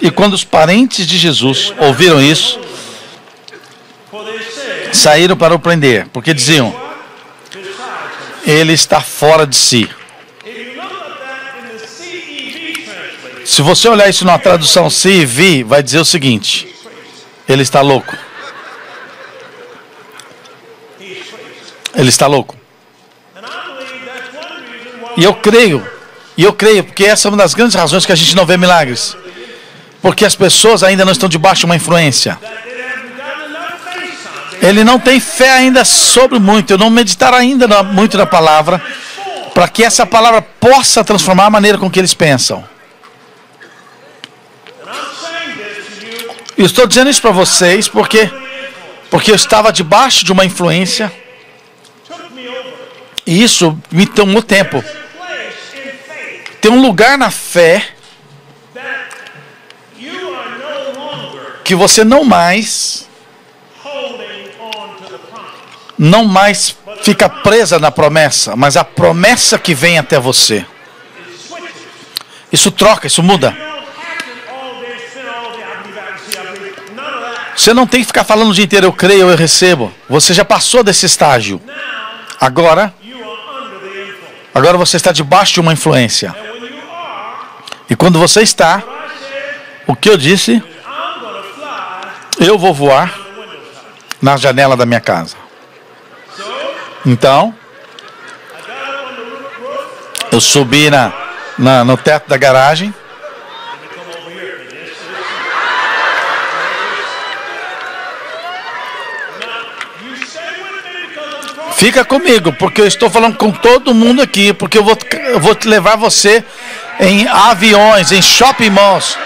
E quando os parentes de Jesus ouviram isso, saíram para o prender, porque diziam, ele está fora de si. Se você olhar isso na tradução CIV, vai dizer o seguinte, ele está louco. Ele está louco. E eu creio, porque essa é uma das grandes razões que a gente não vê milagres. Porque as pessoas ainda não estão debaixo de uma influência. Ele não tem fé ainda sobre muito, eu não meditar ainda muito na palavra, para que essa palavra possa transformar a maneira com que eles pensam. Eu estou dizendo isso para vocês porque eu estava debaixo de uma influência e isso me tomou tempo. Tem um lugar na fé que você não mais fica presa na promessa, mas a promessa que vem até você. Isso troca, isso muda. Você não tem que ficar falando o dia inteiro, eu creio, eu recebo. Você já passou desse estágio. Agora você está debaixo de uma influência. E quando você está, o que eu disse, eu vou voar na janela da minha casa. Então, eu subi no teto da garagem. Fica comigo, porque eu estou falando com todo mundo aqui, porque eu vou te levar você em aviões, em shopping malls.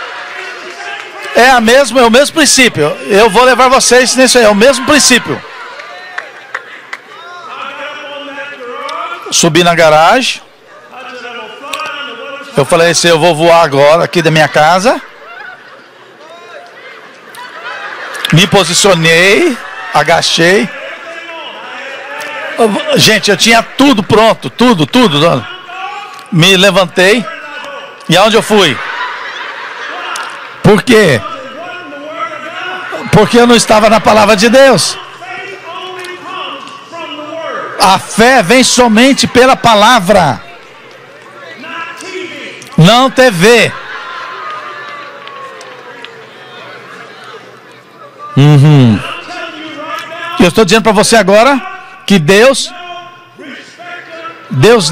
É o mesmo princípio. Eu vou levar vocês nisso aí, é o mesmo princípio. Subi na garagem. Eu falei assim, eu vou voar agora aqui da minha casa. Me posicionei, agachei. Gente, eu tinha tudo pronto, tudo. Me levantei. E aonde eu fui? Por quê? Porque eu não estava na palavra de Deus. A fé vem somente pela palavra. Não TV. Eu estou dizendo para você agora que Deus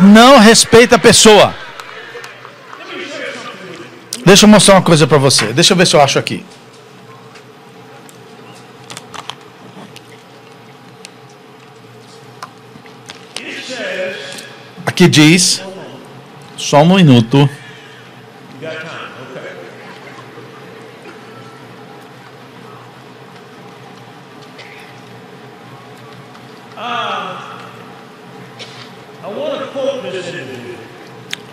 não respeita a pessoa. Deixa eu mostrar uma coisa para você. Deixa eu ver se eu acho aqui. Aqui diz, só um minuto.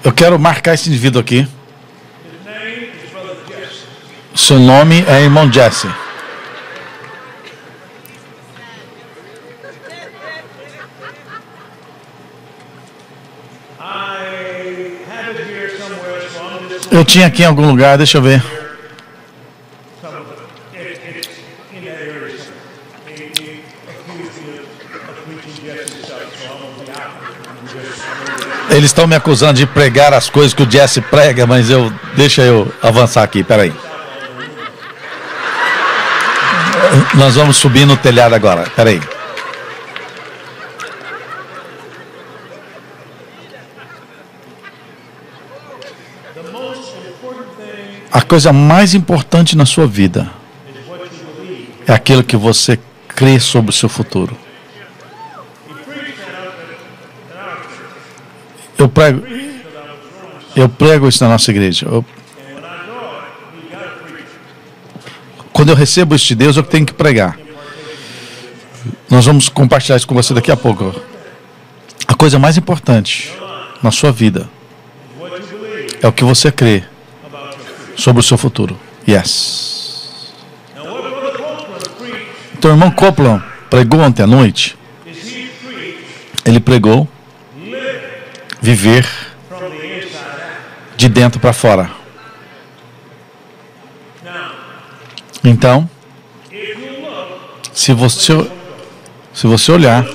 Eu quero marcar esse indivíduo aqui. Seu nome é irmão Jesse. Eu tinha aqui em algum lugar, deixa eu ver. Eles estão me acusando de pregar as coisas que o Jesse prega, mas deixa eu avançar aqui, peraí. Nós vamos subir no telhado agora, peraí. A coisa mais importante na sua vida é aquilo que você crê sobre o seu futuro. Eu prego isso na nossa igreja. Quando eu recebo isso de Deus, eu tenho que pregar. Nós vamos compartilhar isso com você daqui a pouco. A coisa mais importante na sua vida é o que você crê sobre o seu futuro. Yes. Então, o irmão Copeland pregou ontem à noite. Ele pregou viver de dentro para fora. Então, se você olhar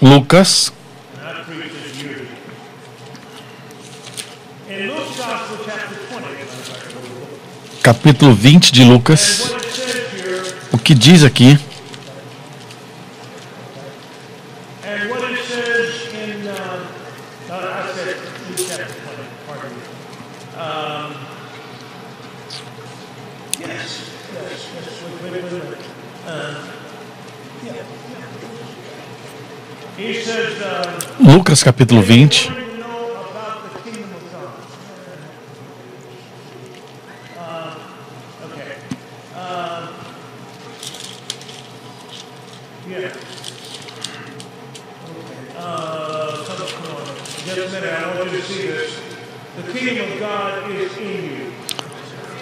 Lucas capítulo 20 de Lucas, o que diz aqui? Lucas capítulo 20.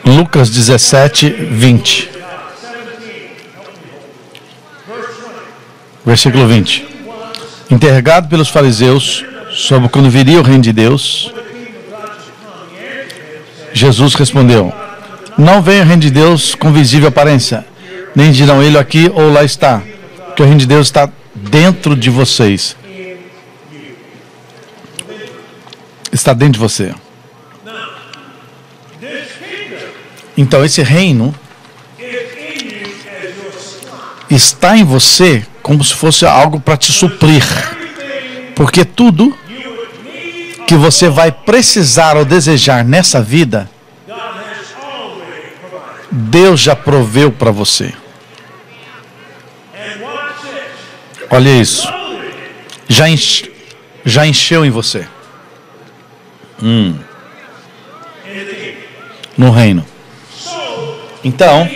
Lucas 17, 20. Versículo 20. Interrogado pelos fariseus sobre quando viria o reino de Deus, Jesus respondeu: não vem o reino de Deus com visível aparência, nem dirão ele aqui ou lá está, porque o reino de Deus está dentro de vocês. Está dentro de você. Então esse reino está em você como se fosse algo para te suprir. Porque tudo que você vai precisar ou desejar nessa vida, Deus já proveu para você. Olha isso. Já encheu em você. No reino. Então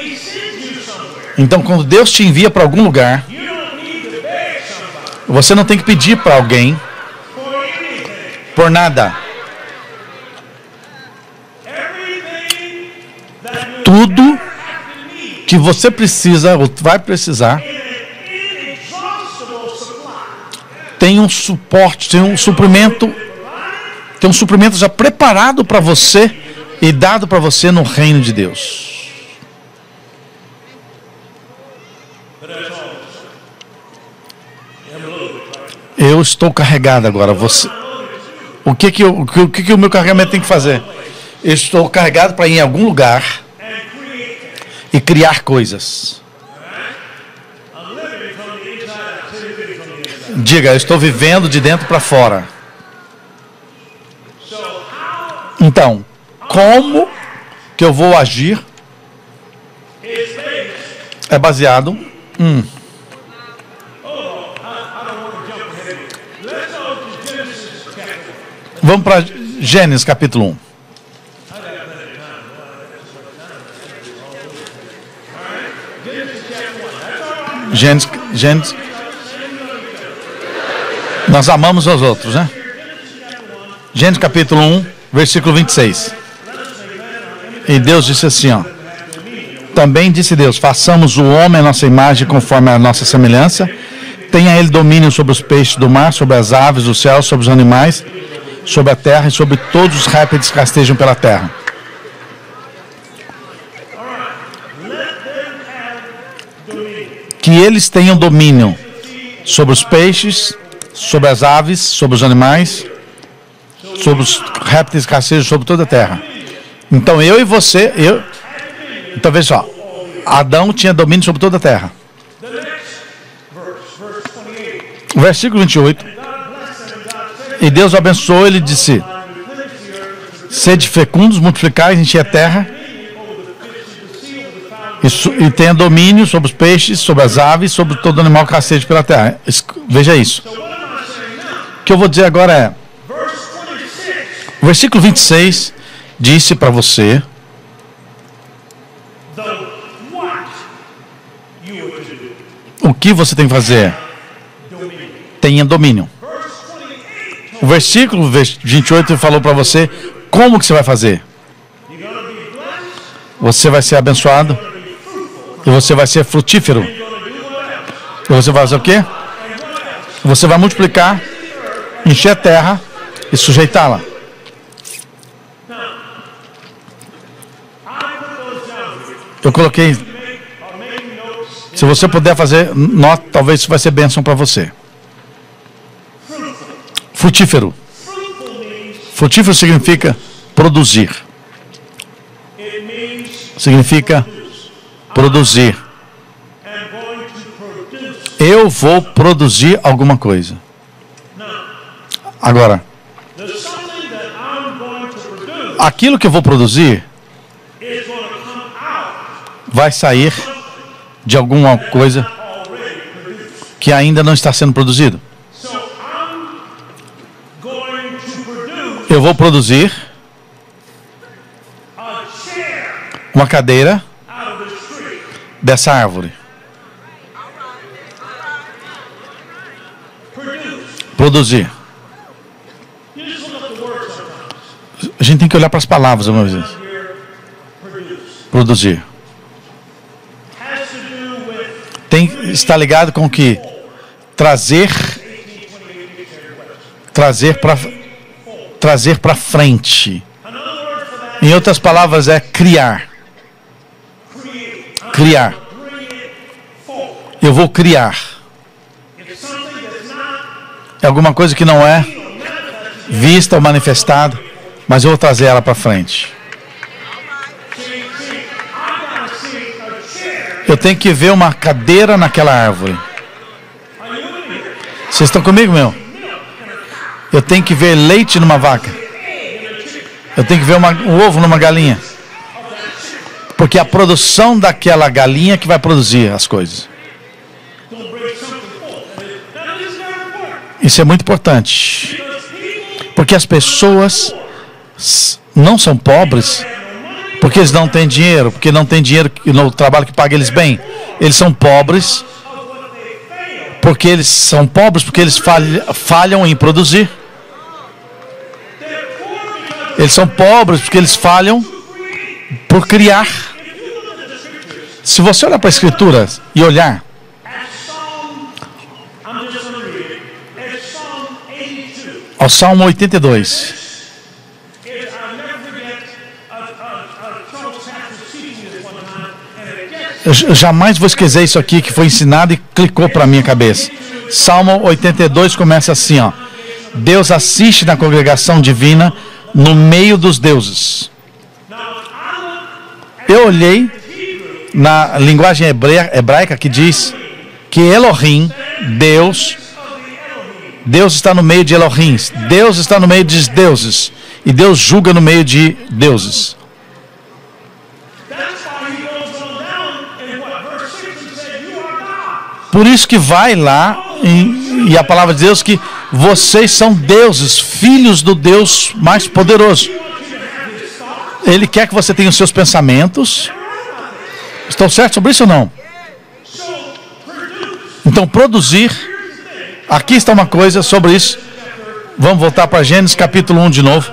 quando Deus te envia para algum lugar, você não tem que pedir para alguém por nada. Tudo que você precisa ou vai precisar tem um suporte, tem um suprimento já preparado para você e dado para você no reino de Deus. Eu estou carregado agora. O que o meu carregamento tem que fazer? Eu estou carregado para ir em algum lugar e criar coisas. Diga, eu estou vivendo de dentro para fora. Então, como que eu vou agir? É baseado Vamos para Gênesis capítulo 1. Gênesis. Nós amamos os outros, né? Gênesis capítulo 1, versículo 26. E Deus disse assim, ó. Também disse Deus: façamos o homem à nossa imagem conforme a nossa semelhança. Tenha ele domínio sobre os peixes do mar, sobre as aves do céu, sobre os animais, sobre a terra e sobre todos os répteis que rastejam pela terra. Que eles tenham domínio sobre os peixes, sobre as aves, sobre os animais, sobre os répteis rastejos, sobre toda a terra. Então eu e você, então veja só, Adão tinha domínio sobre toda a terra. O versículo 28. E Deus o abençoou, ele disse: sede fecundos, multiplicai, enchei a terra, e tenha domínio sobre os peixes, sobre as aves, sobre todo animal que rasteja pela terra. Veja isso. O que eu vou dizer agora é: o versículo 26 disse para você o que você tem que fazer. Tenha domínio. O versículo 28 falou para você como que você vai fazer. Você vai ser abençoado e você vai ser frutífero. E você vai fazer o quê? Você vai multiplicar, encher a terra e sujeitá-la. Eu coloquei. Se você puder fazer nota, talvez isso vai ser bênção para você. Frutífero. Frutífero significa produzir. Significa produzir. Eu vou produzir alguma coisa. Agora, aquilo que eu vou produzir vai sair de alguma coisa que ainda não está sendo produzido. Eu vou produzir uma cadeira dessa árvore. Produzir. A gente tem que olhar para as palavras uma vez. Produzir. Está ligado com que trazer para frente. Em outras palavras, é criar. Criar. Eu vou criar. É alguma coisa que não é vista ou manifestada, mas eu vou trazer ela para frente. Eu tenho que ver uma cadeira naquela árvore. Vocês estão comigo, meu? Eu tenho que ver leite numa vaca. Eu tenho que ver um ovo numa galinha. Porque é a produção daquela galinha que vai produzir as coisas. Isso é muito importante. Porque as pessoas não são pobres porque eles não têm dinheiro, porque não tem dinheiro no trabalho que paga eles bem. Eles são pobres porque eles falham em produzir. Eles são pobres porque eles falham por criar. Se você olhar para a Escritura e olhar, ao Salmo 82. Eu jamais vou esquecer isso aqui que foi ensinado e clicou para a minha cabeça. Salmo 82 começa assim, ó: Deus assiste na congregação divina no meio dos deuses. Eu olhei na linguagem hebraica que diz que Elohim, Deus está no meio de Elohims. Deus está no meio de deuses. E Deus julga no meio de deuses. Por isso que vai lá e a palavra de Deus que vocês são deuses, filhos do Deus mais poderoso. Ele quer que você tenha os seus pensamentos. Estou certo sobre isso ou não? Então, produzir. Aqui está uma coisa sobre isso. Vamos voltar para Gênesis capítulo 1 de novo.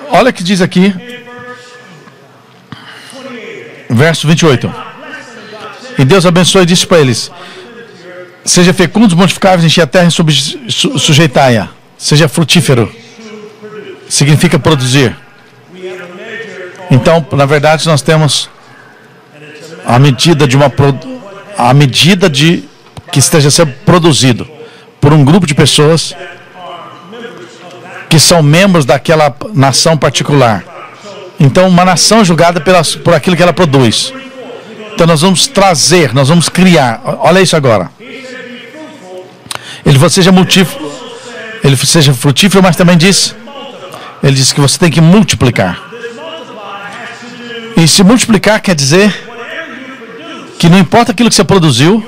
Olha o que diz aqui. Verso 28. E Deus abençoou e disse para eles: seja fecundos, multiplicai-vos, enchei a terra e sujeitai-a. Seja frutífero. Significa produzir. Então, na verdade, nós temos a medida de à medida de que esteja sendo produzido por um grupo de pessoas que são membros daquela nação particular. Então, uma nação julgada por aquilo que ela produz. Então, nós vamos trazer, nós vamos criar. Olha isso agora. Ele seja frutífero, mas também ele disse que você tem que multiplicar. E se multiplicar quer dizer que não importa aquilo que você produziu,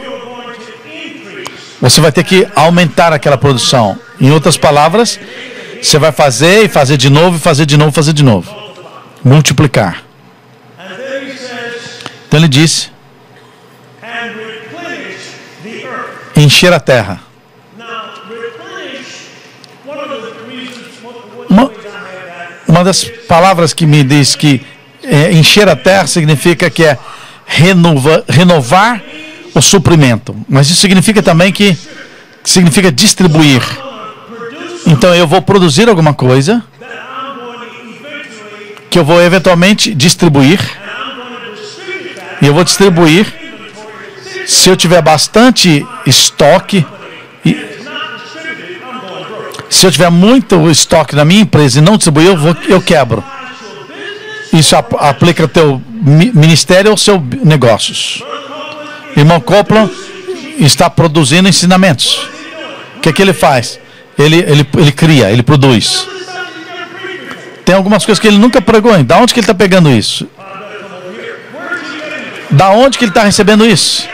você vai ter que aumentar aquela produção. Em outras palavras, você vai fazer e fazer de novo, e fazer de novo, fazer de novo. Multiplicar. Então ele disse: encher a terra. Uma das palavras que me diz que encher a terra significa que é renovar o suprimento. Mas isso significa também que significa distribuir. Então eu vou produzir alguma coisa que eu vou eventualmente distribuir. E eu vou distribuir se eu tiver bastante estoque. Se eu tiver muito estoque na minha empresa e não distribuir, eu quebro. Isso aplica ao teu ministério ou seus negócios. Irmão Copeland está produzindo ensinamentos. O que é que ele faz? Ele cria, ele produz. Tem algumas coisas que ele nunca pregou ainda. Da onde que ele está pegando isso? Da onde que ele está recebendo isso?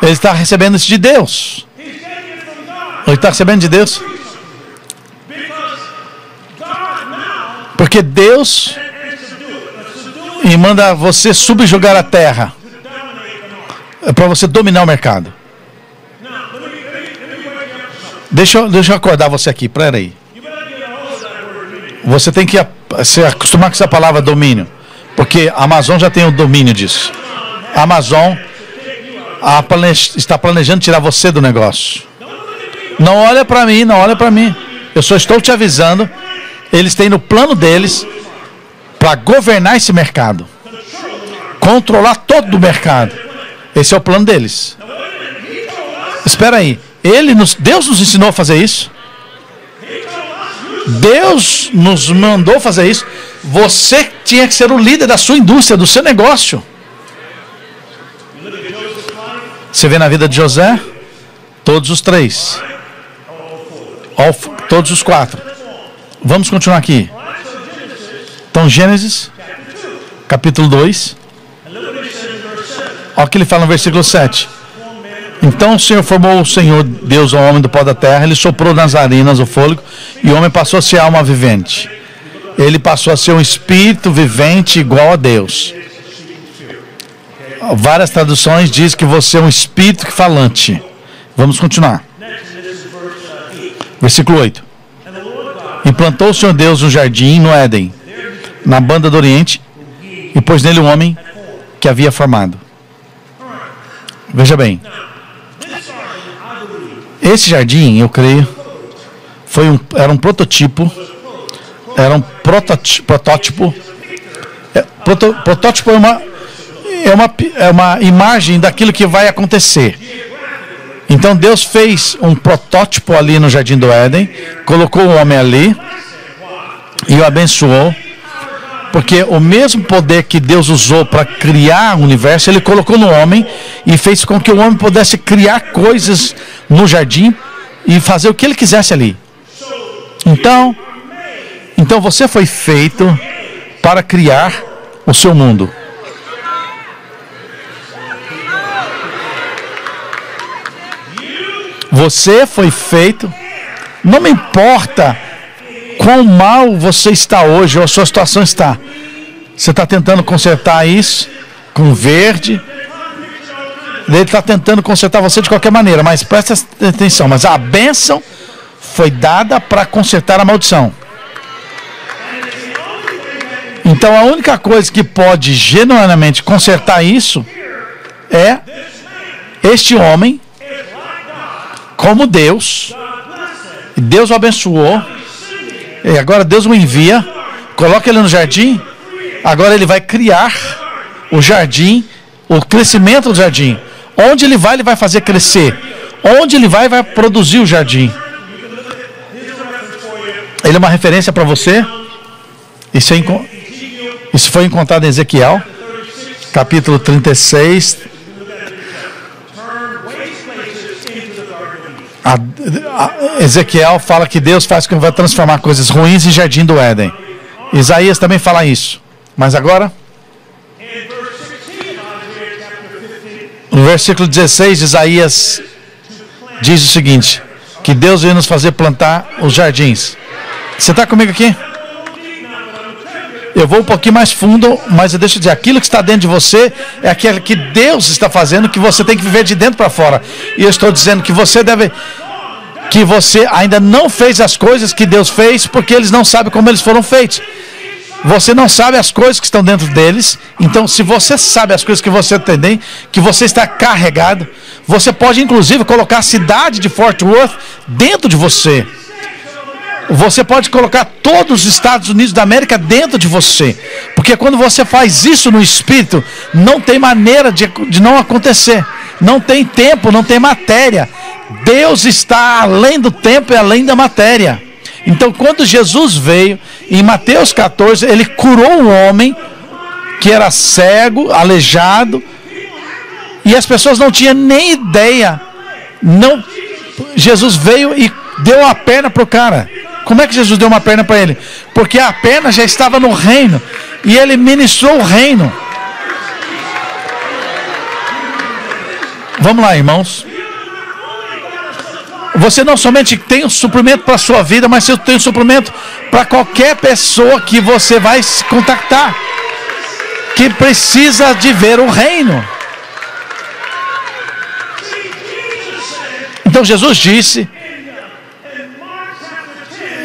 Ele está recebendo isso de Deus. Ele está recebendo de Deus. Porque Deus manda você subjugar a terra. É para você dominar o mercado. Deixa eu acordar você aqui, pera aí. Você tem que se acostumar com essa palavra domínio. Porque a Amazon já tem o domínio disso. A Amazon está planejando tirar você do negócio. Não olha para mim, não olha para mim. Eu só estou te avisando. Eles têm no plano deles para governar esse mercado. Controlar todo o mercado. Esse é o plano deles. Espera aí. Deus nos ensinou a fazer isso. Deus nos mandou fazer isso. Você tinha que ser o líder da sua indústria, do seu negócio. Você vê na vida de José, todos os três. Todos os quatro. Vamos continuar aqui. Então, Gênesis, capítulo 2. Olha o que ele fala no versículo 7. Então o Senhor formou o Senhor Deus ao homem do pó da terra, ele soprou nas narinas o fôlego, e o homem passou a ser alma vivente. Ele passou a ser um espírito vivente igual a Deus. Várias traduções dizem que você é um espírito falante. Vamos continuar. Versículo 8. E plantou o Senhor Deus um jardim no Éden, na banda do Oriente, e pôs nele o homem que havia formado. Veja bem. Esse jardim, eu creio, era um protótipo. Era um protótipo. Protótipo é uma imagem daquilo que vai acontecer. Então Deus fez um protótipo ali no jardim do Éden, colocou o homem ali e o abençoou, porque o mesmo poder que Deus usou para criar o universo, ele colocou no homem e fez com que o homem pudesse criar coisas no jardim e fazer o que ele quisesse ali. Então você foi feito para criar o seu mundo. Você foi feito, não me importa quão mal você está hoje ou a sua situação está. Você está tentando consertar isso com verde. Ele está tentando consertar você de qualquer maneira, mas presta atenção. Mas a bênção foi dada para consertar a maldição. Então a única coisa que pode genuinamente consertar isso é este homem como Deus. Deus o abençoou. E agora Deus o envia. Coloca ele no jardim. Agora ele vai criar o jardim, o crescimento do jardim. Onde ele vai fazer crescer. Onde ele vai produzir o jardim. Ele é uma referência para você. Isso foi encontrado em Ezequiel, capítulo 36. Ezequiel fala que Deus faz com que vai transformar coisas ruins em jardim do Éden. Isaías também fala isso. Mas agora, no versículo 16 de Isaías, diz o seguinte: que Deus veio nos fazer plantar os jardins. Você está comigo aqui? Eu vou um pouquinho mais fundo, mas eu deixo de dizer, aquilo que está dentro de você é aquilo que Deus está fazendo, que você tem que viver de dentro para fora. E eu estou dizendo que você ainda não fez as coisas que Deus fez, porque eles não sabem como eles foram feitos. Você não sabe as coisas que estão dentro deles. Então, se você sabe as coisas que você tem, que você está carregado, você pode inclusive colocar a cidade de Fort Worth dentro de você. Você pode colocar todos os Estados Unidos da América dentro de você. Porque quando você faz isso no Espírito, não tem maneira de não acontecer. Não tem tempo, não tem matéria. Deus está além do tempo e além da matéria. Então, quando Jesus veio, em Mateus 14, ele curou um homem que era cego, aleijado, e as pessoas não tinham nem ideia. Jesus veio e deu a perna para o cara. Como é que Jesus deu uma perna para ele? Porque a perna já estava no reino, e ele ministrou o reino. Vamos lá, irmãos. Você não somente tem um suprimento para a sua vida, mas você tem um suprimento para qualquer pessoa que você vai se contactar, que precisa de ver o reino. Então Jesus disse,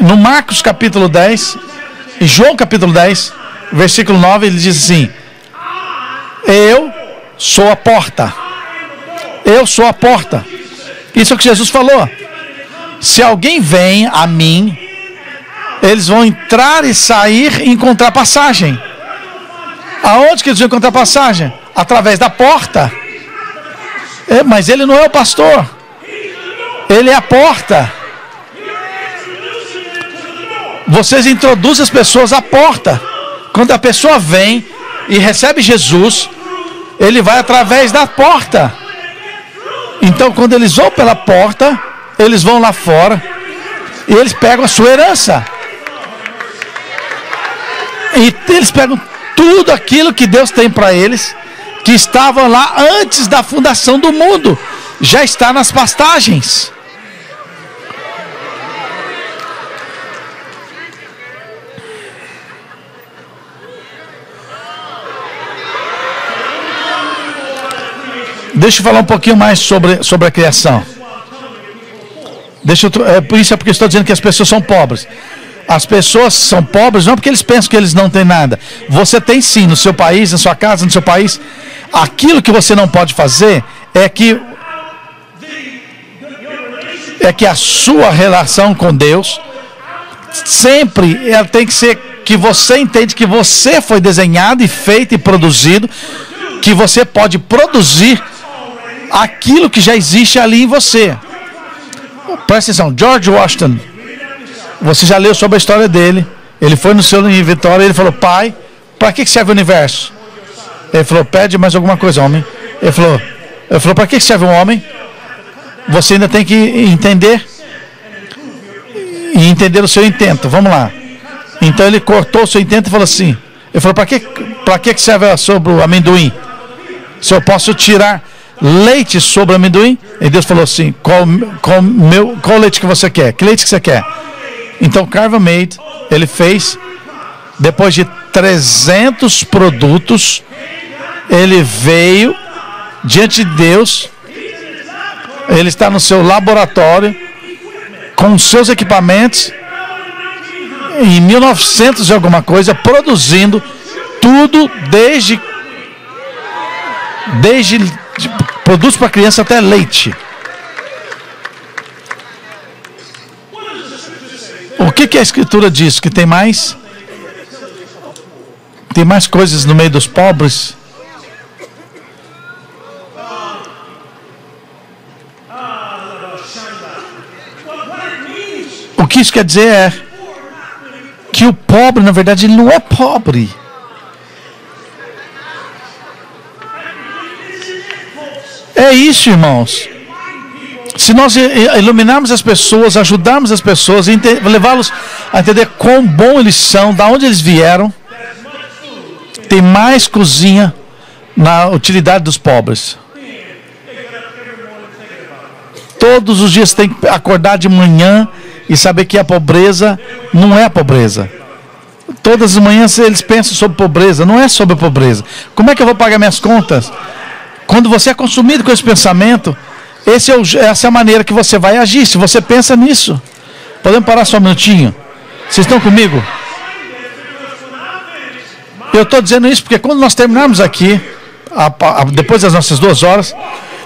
no Marcos capítulo 10, em João capítulo 10, versículo 9, ele diz assim: eu sou a porta. Eu sou a porta. Isso é o que Jesus falou. Se alguém vem a mim, eles vão entrar e sair e encontrar passagem. Aonde que eles vão encontrar passagem? Através da porta. Mas ele não é o pastor. Ele é a porta. Vocês introduzem as pessoas à porta. Quando a pessoa vem e recebe Jesus, ele vai através da porta. Então, quando eles vão pela porta, eles vão lá fora e eles pegam a sua herança. E eles pegam tudo aquilo que Deus tem para eles, que estavam lá antes da fundação do mundo. Já está nas pastagens. Deixa eu falar um pouquinho mais sobre a criação. Por isso é porque eu estou dizendo que as pessoas são pobres. As pessoas são pobres não porque eles pensam que eles não têm nada. Você tem sim, no seu país, na sua casa, no seu país. Aquilo que você não pode fazer é que a sua relação com Deus sempre ela tem que ser que você entende que você foi desenhado e feito e produzido, que você pode produzir aquilo que já existe ali em você. Presta atenção, George Washington, você já leu sobre a história dele. Ele foi no seu inventório e ele falou: pai, para que serve o universo? Ele falou: pede mais alguma coisa, homem. Ele falou para que serve um homem? Você ainda tem que entender e entender o seu intento. Vamos lá. Então ele cortou o seu intento e falou assim, ele falou: para que serve sobre o amendoim? Se eu posso tirar leite sobre o amendoim? E Deus falou assim: qual leite que você quer? Que leite que você quer? Então Carver Made, ele fez, depois de 300 produtos, ele veio diante de Deus. Ele está no seu laboratório com seus equipamentos em 1900 e alguma coisa, produzindo tudo desde produtos para criança até leite. O que a escritura diz? Que tem mais coisas no meio dos pobres. que isso quer dizer é que o pobre, na verdade, ele não é pobre. É isso, irmãos. Se nós iluminarmos as pessoas, ajudarmos as pessoas, levá-los a entender quão bom eles são, da onde eles vieram, tem mais cozinha na utilidade dos pobres. Todos os dias tem que acordar de manhã e saber que a pobreza não é a pobreza. Todas as manhãs eles pensam sobre pobreza, não é sobre a pobreza. Como é que eu vou pagar minhas contas? Quando você é consumido com esse pensamento, essa é a maneira que você vai agir. Se você pensa nisso. Podemos parar só um minutinho? Vocês estão comigo? Eu estou dizendo isso porque quando nós terminarmos aqui, depois das nossas 2 horas,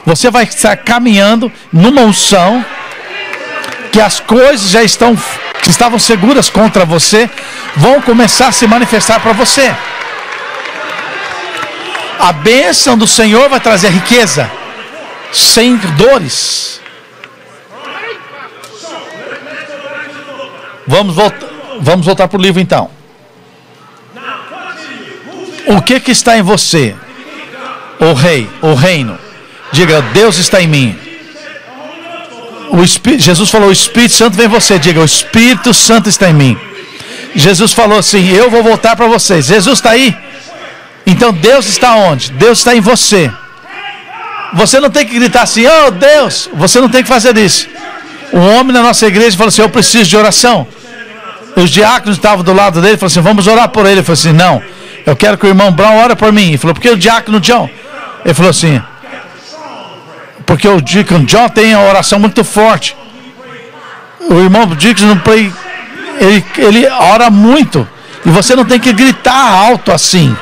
você vai estar caminhando numa unção que as coisas que estavam seguras contra você vão começar a se manifestar para você. A bênção do Senhor vai trazer riqueza sem dores. Vamos voltar para o livro então. O que está em você? O rei, o reino. Diga, Deus está em mim. Jesus falou, o Espírito Santo vem em você. Diga, o Espírito Santo está em mim. Jesus falou assim, eu vou voltar para vocês. Jesus está aí? Então Deus está onde? Deus está em você. Você não tem que gritar assim, oh Deus. Você não tem que fazer isso. Um homem na nossa igreja falou assim, eu preciso de oração. Os diáconos estavam do lado dele, falaram assim, vamos orar por ele. Ele falou assim, não, eu quero que o irmão Brown ore por mim. Ele falou, por que o diácono John? Ele falou assim, porque o diácono John tem a oração muito forte. O irmão diácono ele ora muito. E você não tem que gritar alto assim.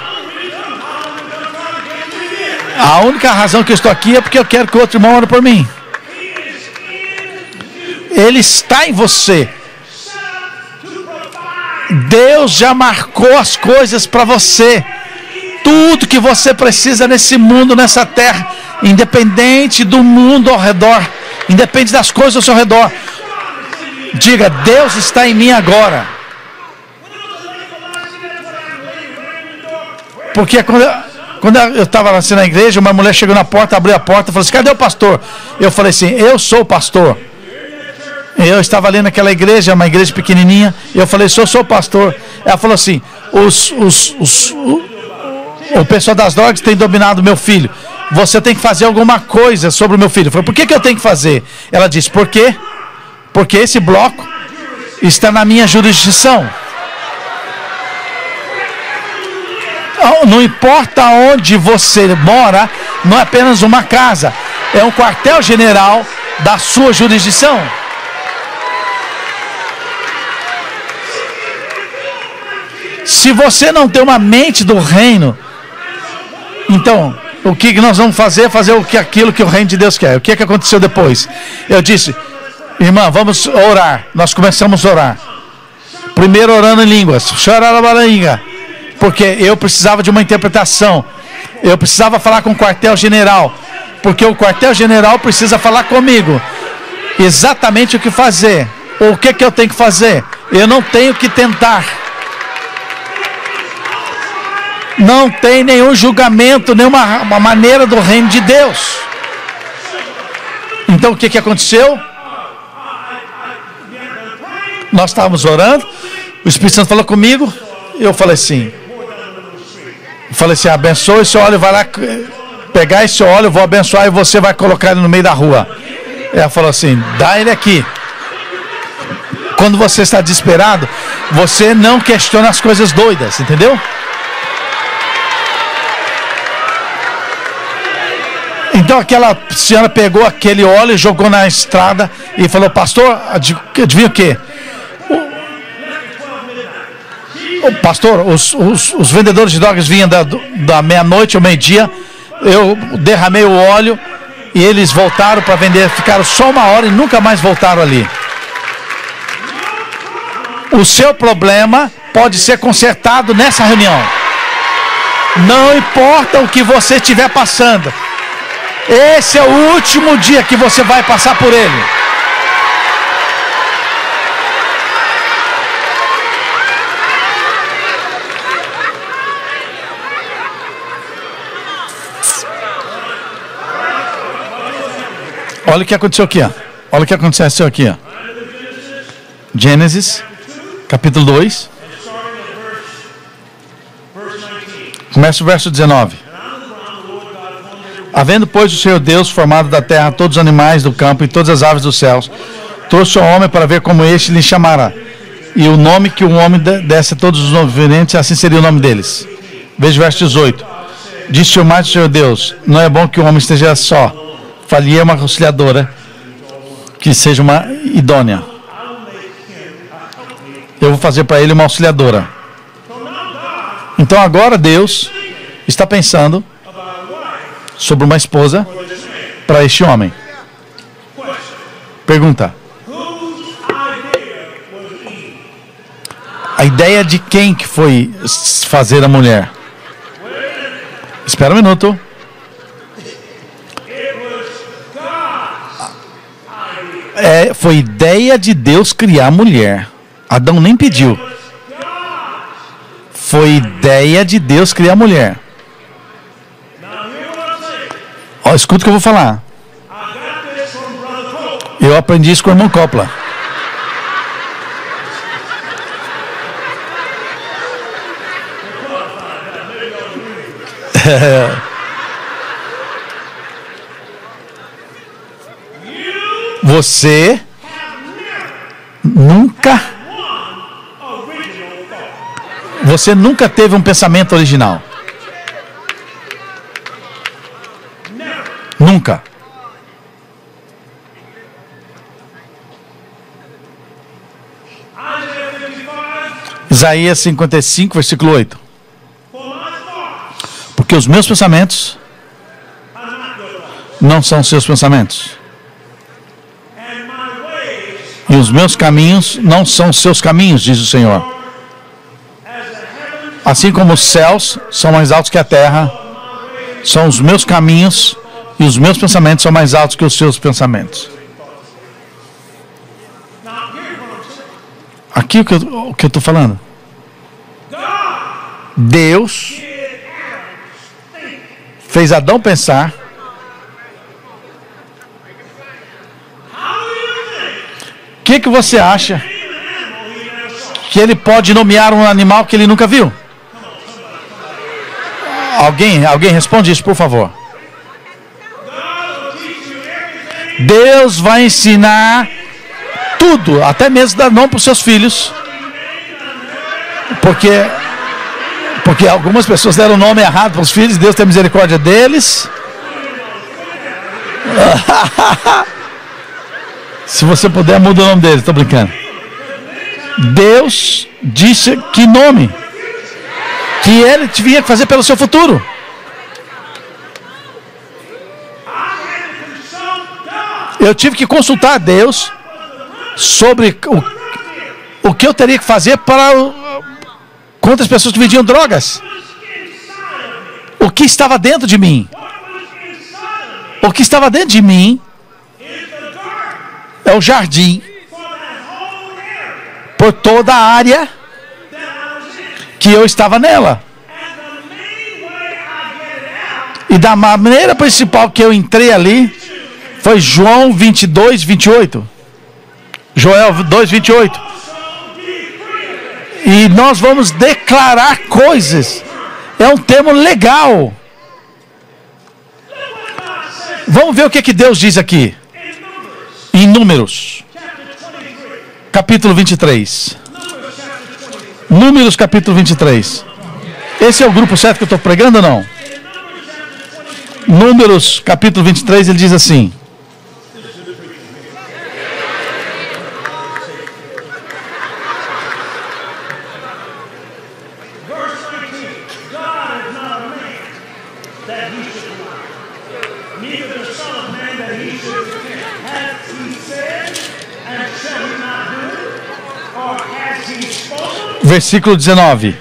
A única razão que eu estou aqui é porque eu quero que o outro irmão ore por mim. Ele está em você. Deus já marcou as coisas para você. Tudo que você precisa nesse mundo, nessa terra, independente do mundo ao redor, independente das coisas ao seu redor. Diga, Deus está em mim agora. Porque quando eu estava assim na igreja, uma mulher chegou na porta, abriu a porta e falou assim, cadê o pastor? Eu falei assim, eu sou o pastor. Eu estava ali naquela igreja, uma igreja pequenininha, e eu falei, eu sou o pastor. Ela falou assim, o pessoal das drogas tem dominado meu filho. Você tem que fazer alguma coisa sobre o meu filho. Eu falei, por que eu tenho que fazer? Ela disse, por quê? Porque esse bloco está na minha jurisdição. Não importa onde você mora, não é apenas uma casa, é um quartel-general da sua jurisdição. Se você não tem uma mente do reino, então o que nós vamos fazer? Fazer aquilo que o reino de Deus quer. O que aconteceu depois? Eu disse, irmã, vamos orar. Nós começamos a orar. Primeiro orando em línguas. Porque eu precisava de uma interpretação. Eu precisava falar com o quartel-general. Porque o quartel-general precisa falar comigo. Exatamente o que fazer. O que eu tenho que fazer? Eu não tenho que tentar. Não tem nenhum julgamento, nenhuma maneira do reino de Deus. Então o que aconteceu? Nós estávamos orando. O Espírito Santo falou comigo. Eu falei assim, abençoa esse óleo, vai lá pegar esse óleo, eu vou abençoar e você vai colocar ele no meio da rua. Ela falou assim, dá ele aqui. Quando você está desesperado, você não questiona as coisas doidas, entendeu? Então aquela senhora pegou aquele óleo, jogou na estrada e falou, pastor, adivinha o quê? Pastor, os vendedores de drogas vinham da meia-noite ao meio-dia. Eu derramei o óleo e eles voltaram para vender. Ficaram só 1 hora e nunca mais voltaram ali. O seu problema pode ser consertado nessa reunião. Não importa o que você estiver passando. Esse é o último dia que você vai passar por ele. Olha o que aconteceu aqui, ó. Olha o que aconteceu aqui, ó. Gênesis, capítulo 2. Começa o verso 19. Havendo, pois, o Senhor Deus formado da terra todos os animais do campo e todas as aves dos céus, trouxe o homem para ver como este lhe chamará. E o nome que o homem desse a todos os viventes, assim seria o nome deles. Veja o verso 18. Disse o mais o Senhor Deus: não é bom que o homem esteja só. Faria uma auxiliadora que seja uma idônea. Eu vou fazer para ele uma auxiliadora. Então agora Deus está pensando sobre uma esposa para este homem. Pergunta: a ideia de quem que foi fazer a mulher? Espera um minuto. Foi ideia de Deus criar a mulher. Adão nem pediu. Foi ideia de Deus criar a mulher. Ó, escuta o que eu vou falar. Eu aprendi isso com o irmão Coppola. Você nunca teve um pensamento original. Nunca. Isaías 55, versículo 8. Porque os meus pensamentos não são seus pensamentos. E os meus caminhos não são seus caminhos, diz o Senhor. Assim como os céus são mais altos que a terra, são os meus caminhos e os meus pensamentos são mais altos que os seus pensamentos. Aqui o que eu estou falando. Deus fez Adão pensar. O que você acha que ele pode nomear um animal que ele nunca viu? Alguém responde isso, por favor. Deus vai ensinar tudo, até mesmo dar nome para os seus filhos. Porque algumas pessoas deram nome errado para os filhos. Deus tem misericórdia deles. Se você puder, muda o nome deles. Estou brincando. Deus disse que nome que ele tinha que fazer pelo seu futuro. Eu tive que consultar Deus sobre o que eu teria que fazer para contra as pessoas que vendiam drogas. O que estava dentro de mim? O que estava dentro de mim é o jardim por toda a área que eu estava nela. E da maneira principal que eu entrei ali foi João 22, 28. Joel 2, 28. E nós vamos declarar coisas. É um termo legal. Vamos ver o que Deus diz aqui. Em Números, capítulo 23. Números, capítulo 23. Esse é o grupo certo que eu estou pregando ou não? Números, capítulo 23, ele diz assim. Versículo 19.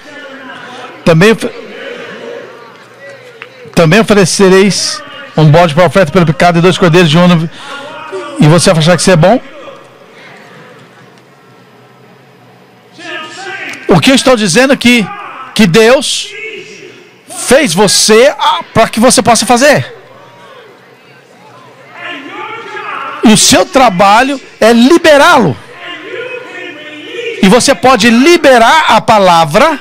Também oferecereis um bode para oferta pelo pecado e 2 cordeiros de um ano. E você vai achar que isso é bom? O que eu estou dizendo é que Deus fez você para que você possa fazer. E o seu trabalho é liberá-lo. E você pode liberar a palavra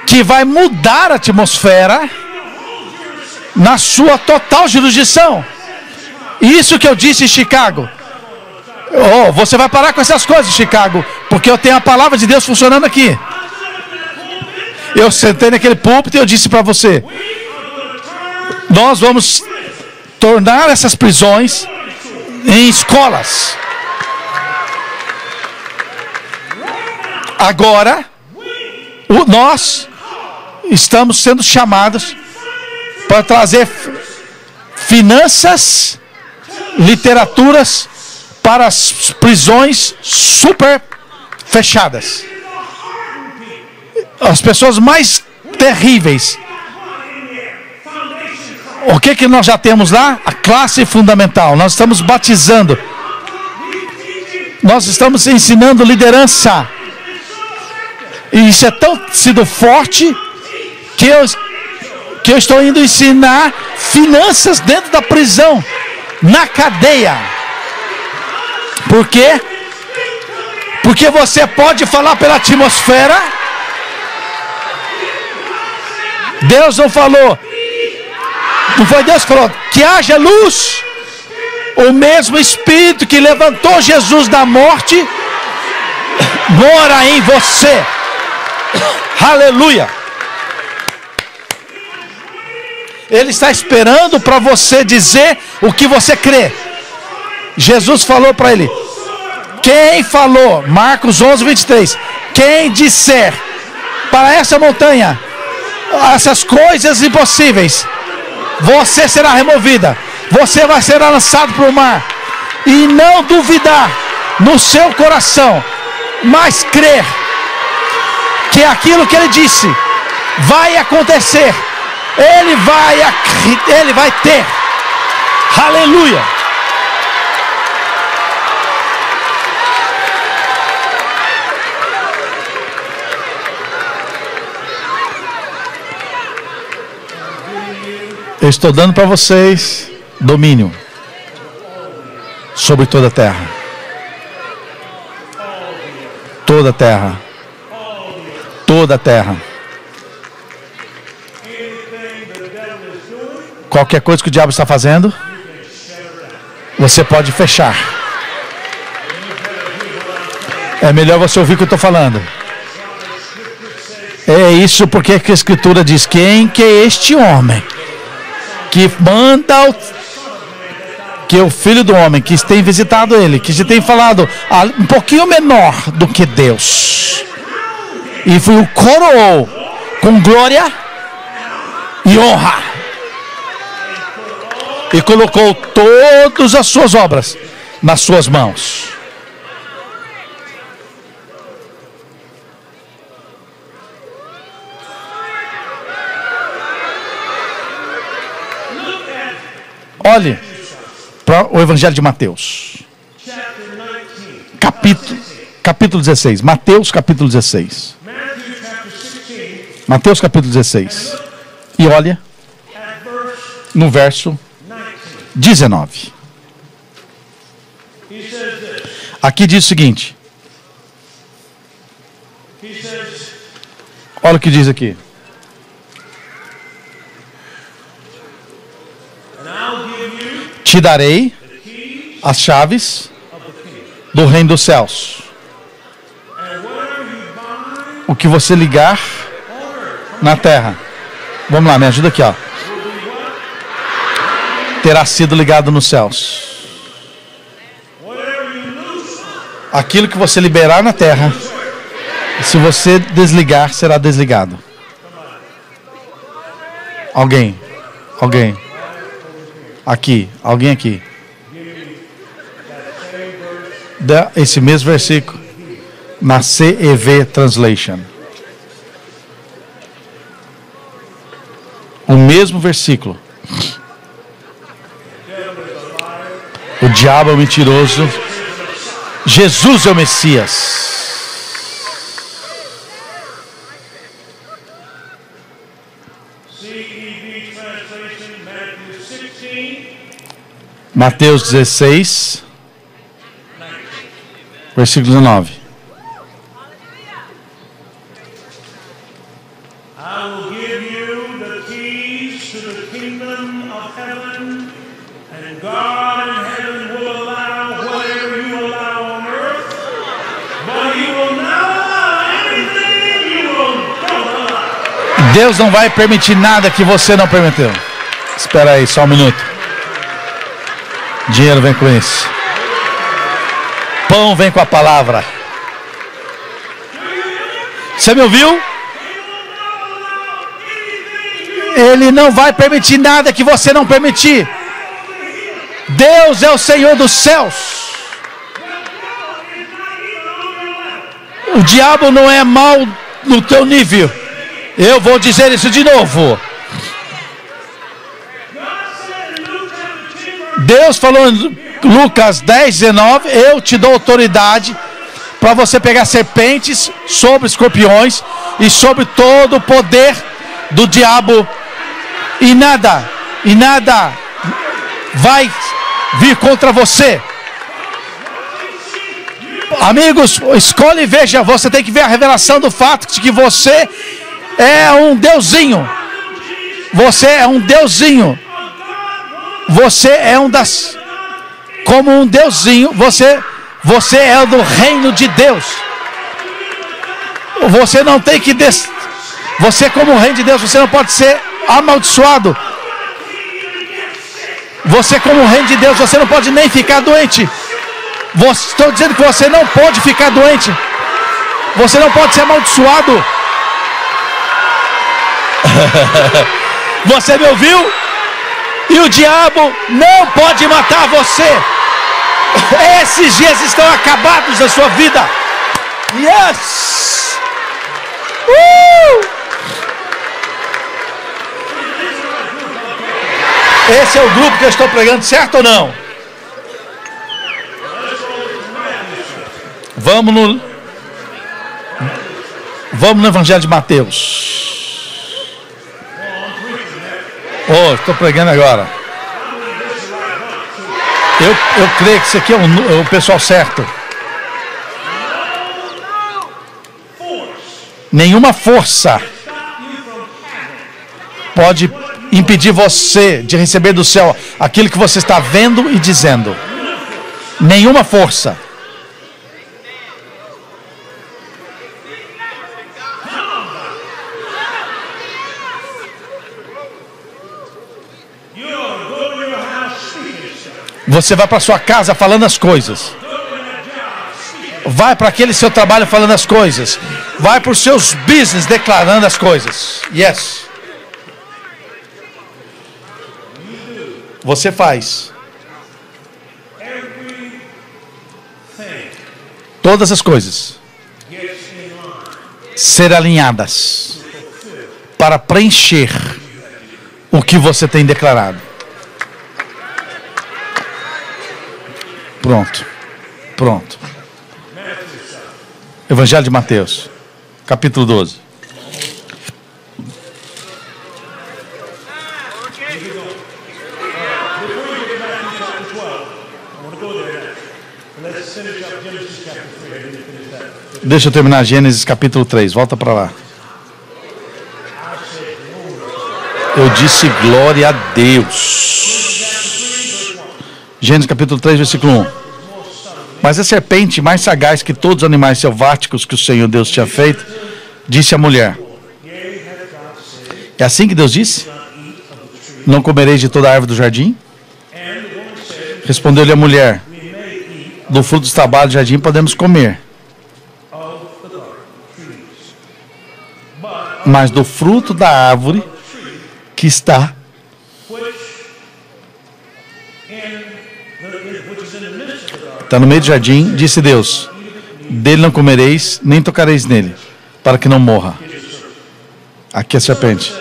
que vai mudar a atmosfera na sua total jurisdição. Isso que eu disse em Chicago. Oh, você vai parar com essas coisas, Chicago, porque eu tenho a palavra de Deus funcionando aqui. Eu sentei naquele púlpito e eu disse para você: nós vamos tornar essas prisões em escolas. Agora, nós estamos sendo chamados para trazer finanças, literaturas para as prisões super fechadas. As pessoas mais terríveis. O que nós já temos lá? A classe fundamental. Nós estamos batizando. Nós estamos ensinando liderança. E isso é tão sido forte que eu estou indo ensinar finanças dentro da prisão, na cadeia. Por quê? Porque você pode falar pela atmosfera. Deus não falou. Não foi Deus que falou que haja luz. O mesmo Espírito que levantou Jesus da morte mora em você. Aleluia. Ele está esperando para você dizer o que você crê. Jesus falou para ele: quem falou, Marcos 11, 23, quem disser para essa montanha, essas coisas impossíveis, você será removida, você vai ser lançado para o mar, e não duvidar no seu coração, mas crer que aquilo que ele disse vai acontecer, ele vai ter. Aleluia. Eu estou dando para vocês domínio sobre toda a terra. Toda a terra. Toda a terra. Qualquer coisa que o diabo está fazendo, você pode fechar. É melhor você ouvir o que eu estou falando. É isso porque a Escritura diz: quem que é este homem que manda que é o Filho do Homem, que tem visitado ele, que tem falado um pouquinho menor do que Deus, e o coroou com glória e honra, e colocou todas as suas obras nas suas mãos. Olhe para o Evangelho de Mateus, capítulo 16. Mateus capítulo 16. Mateus capítulo 16. E olha no verso 19. Aqui diz o seguinte. Olha o que diz aqui. Te darei as chaves do reino dos céus. O que você ligar na terra, vamos lá, me ajuda aqui, ó, terá sido ligado nos céus. Aquilo que você liberar na terra, se desligar, será desligado. Alguém. Aqui, alguém aqui. Esse mesmo versículo na CEV Translation. O mesmo versículo. O diabo é o mentiroso. Jesus é o Messias. Mateus 16, versículo 19. I will give you the keys to the kingdom of heaven, and God in heaven will allow whatever you allow on earth, but He will not allow anything you don't allow. Deus não vai permitir nada que você não permitiu. Espera aí, só um minuto. Dinheiro vem com isso. Pão vem com a palavra. Você me ouviu? Ele não vai permitir nada que você não permitir. Deus é o Senhor dos céus. O diabo não é mal no teu nível. Eu vou dizer isso de novo. Deus falou em Lucas 10, 19, eu te dou autoridade para você pegar serpentes, sobre escorpiões e sobre todo o poder do diabo, e nada vai vir contra você. Amigos, escolhe e veja, você tem que ver a revelação do fato de que você é um deusinho. Você é um deusinho. Você é como um deusinho, você é do reino de Deus. Você não tem que você como o reino de Deus, você não pode ser amaldiçoado. Você como o reino de Deus, você não pode nem ficar doente. Estou dizendo que você não pode ficar doente. Você não pode ser amaldiçoado. Você me ouviu? E o diabo não pode matar você. Esses dias estão acabados da sua vida. Yes! Esse é o grupo que eu estou pregando, certo ou não? Vamos no Evangelho de Mateus. Estou pregando agora. Eu creio que isso aqui é o pessoal certo. Nenhuma força pode impedir você de receber do céu aquilo que você está vendo e dizendo. Nenhuma força. Você vai para sua casa falando as coisas. Vai para aquele seu trabalho falando as coisas. Vai para os seus business declarando as coisas. Yes. Você faz. Todas as coisas ser alinhadas para preencher o que você tem declarado. Pronto. Evangelho de Mateus, capítulo 12. Deixa eu terminar Gênesis capítulo 3, volta para lá. Eu disse glória a Deus. Gênesis capítulo 3, versículo 1. Mas a serpente, mais sagaz que todos os animais selváticos que o Senhor Deus tinha feito, disse à mulher: é assim que Deus disse? Não comereis de toda a árvore do jardim? Respondeu-lhe a mulher: do fruto dos trabalhos do jardim podemos comer, mas do fruto da árvore que está no meio do jardim, disse Deus: dele não comereis, nem tocareis nele, para que não morra. Aqui é a serpente.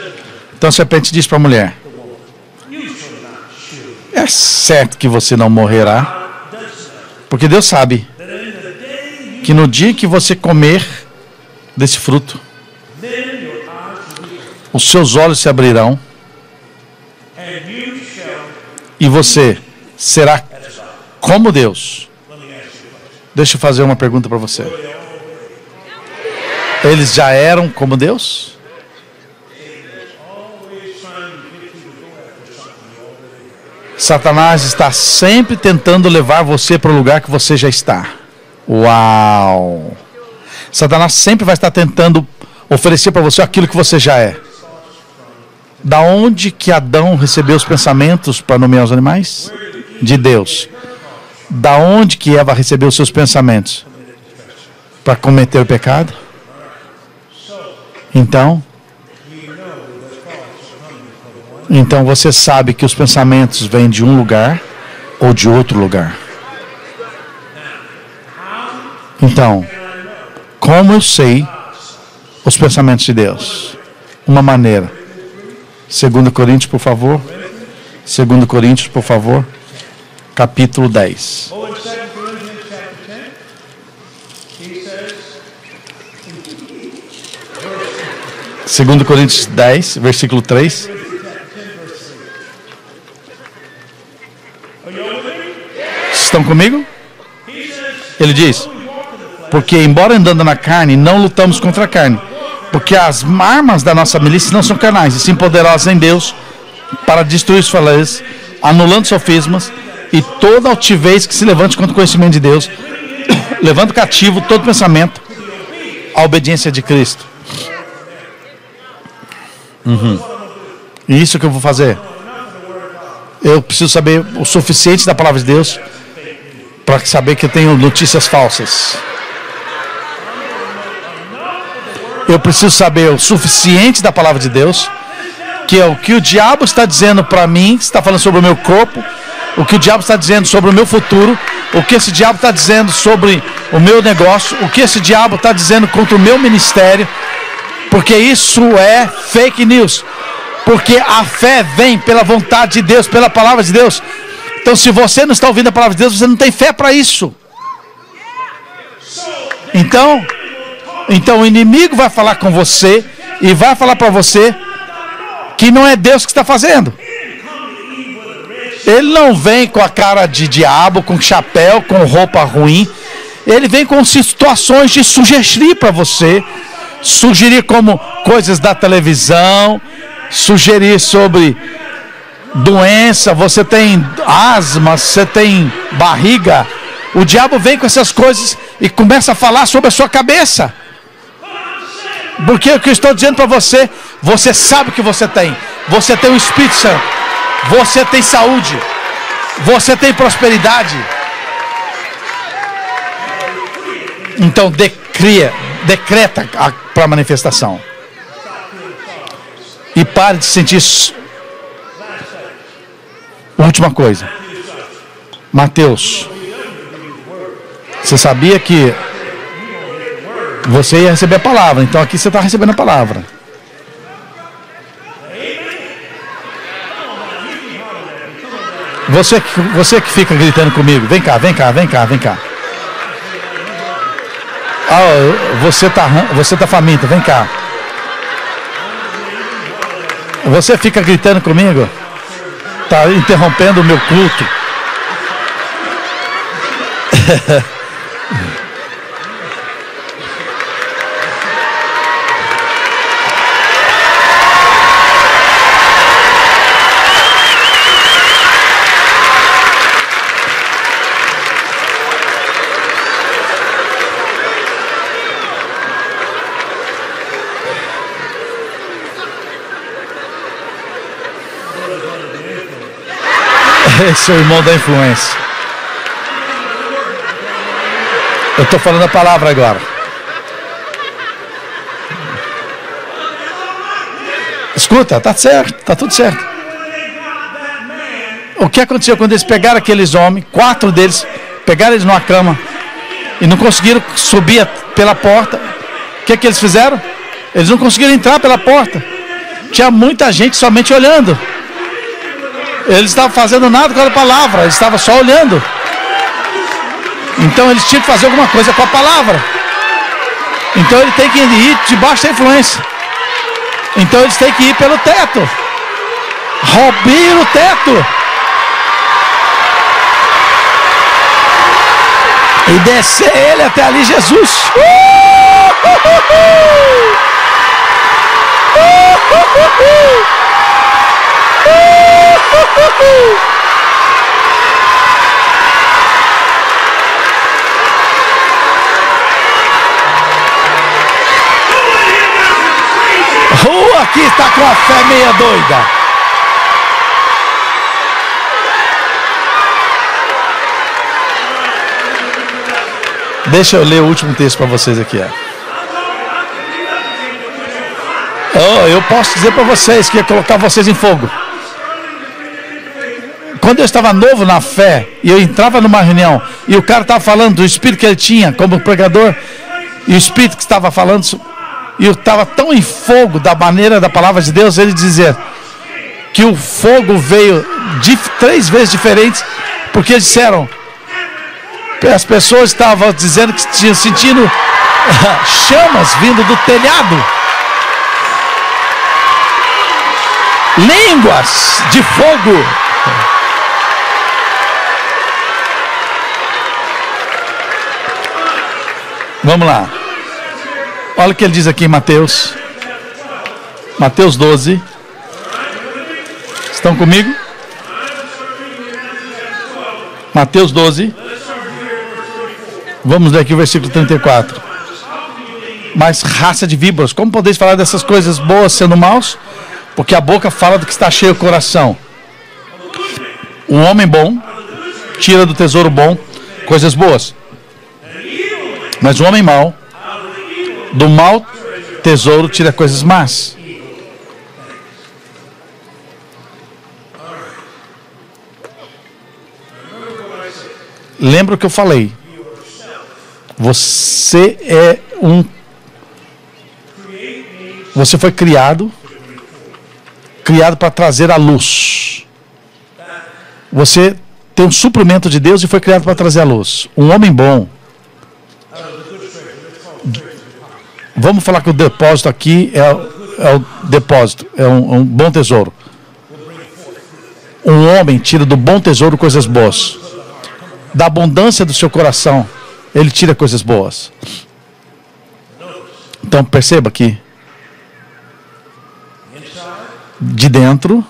Então a serpente disse para a mulher: é certo que você não morrerá, porque Deus sabe que no dia que você comer desse fruto, os seus olhos se abrirão e você será como Deus. Deixa eu fazer uma pergunta para você. Eles já eram como Deus? Satanás está sempre tentando levar você para o lugar que você já está. Uau! Satanás sempre vai estar tentando oferecer para você aquilo que você já é. Da onde que Adão recebeu os pensamentos para nomear os animais? De Deus. Da onde que Eva recebeu os seus pensamentos? Para cometer o pecado? Então você sabe que os pensamentos vêm de um lugar ou de outro lugar. Então, como eu sei os pensamentos de Deus? Uma maneira. 2 Coríntios, por favor. 2 Coríntios, por favor. Capítulo 10. 2 Coríntios 10, versículo 3. Estão comigo? Ele diz: porque embora andando na carne, não lutamos contra a carne, porque as armas da nossa milícia não são carnais, e sim poderosas em Deus para destruir os fortalezas, anulando sofismas e toda altivez que se levante contra o conhecimento de Deus, levando cativo todo pensamento à obediência de Cristo. Isso que eu vou fazer. Eu preciso saber o suficiente da palavra de Deus para saber que eu tenho notícias falsas. Eu preciso saber o suficiente da palavra de Deus, que é o que o diabo está dizendo para mim, está falando sobre o meu corpo, o que o diabo está dizendo sobre o meu futuro, o que esse diabo está dizendo sobre o meu negócio, o que esse diabo está dizendo contra o meu ministério, porque isso é fake news. Porque a fé vem pela vontade de Deus, pela palavra de Deus. Então, se você não está ouvindo a palavra de Deus, você não tem fé para isso. Então o inimigo vai falar com você e vai falar para você que não é Deus que está fazendo. Ele não vem com a cara de diabo, com chapéu, com roupa ruim. Ele vem com situações de sugerir para você. Sugerir como coisas da televisão, sugerir sobre doença, você tem asma, você tem barriga. O diabo vem com essas coisas e começa a falar sobre a sua cabeça. Porque o que eu estou dizendo para você, você sabe que você tem. Você tem o Espírito Santo. Você tem saúde. Você tem prosperidade. Então decreta para a manifestação. E pare de sentir. Última coisa. Mateus. Você sabia que você ia receber a palavra. Então aqui você está recebendo a palavra. Você que fica gritando comigo. Vem cá, vem cá, vem cá, vem cá. Você tá faminto, vem cá. Você fica gritando comigo? Tá interrompendo o meu culto. Esse é o irmão da influência. Eu estou falando a palavra agora. Escuta, tá certo, tá tudo certo. O que aconteceu quando eles pegaram aqueles homens, 4 deles, pegaram eles numa cama e não conseguiram subir pela porta? O que eles fizeram? Eles não conseguiram entrar pela porta. Tinha muita gente somente olhando. Eles estavam fazendo nada com a palavra, eles estavam só olhando. Então eles tinham que fazer alguma coisa com a palavra. Então ele tem que ir debaixo da influência. Então eles têm que ir pelo teto. Romper o teto. E descer ele até ali, Jesus. Aqui está com a fé meia doida. Deixa eu ler o último texto para vocês aqui. Eu posso dizer para vocês que ia colocar vocês em fogo. Quando eu estava novo na fé e eu entrava numa reunião e o cara estava falando do espírito que ele tinha como pregador e o espírito que estava falando, e eu estava tão em fogo da maneira da palavra de Deus, ele dizia que o fogo veio de 3 vezes diferentes, porque eles disseram que as pessoas estavam dizendo que tinham sentindo chamas vindo do telhado, línguas de fogo. Vamos lá. Olha o que ele diz aqui em Mateus 12. Estão comigo? Mateus 12. Vamos ler aqui o versículo 34. Mas raça de víboras, como podeis falar dessas coisas boas sendo maus? Porque a boca fala do que está cheio o coração. O homem bom tira do tesouro bom coisas boas, mas o homem mau do mau tesouro tira coisas más. Lembra o que eu falei? Você foi criado para trazer a luz. Você tem um suprimento de Deus e foi criado para trazer a luz. Um homem bom. Vamos falar que o depósito aqui é o depósito, é um bom tesouro. Um homem tira do bom tesouro coisas boas. Da abundância do seu coração, ele tira coisas boas. Então perceba que de dentro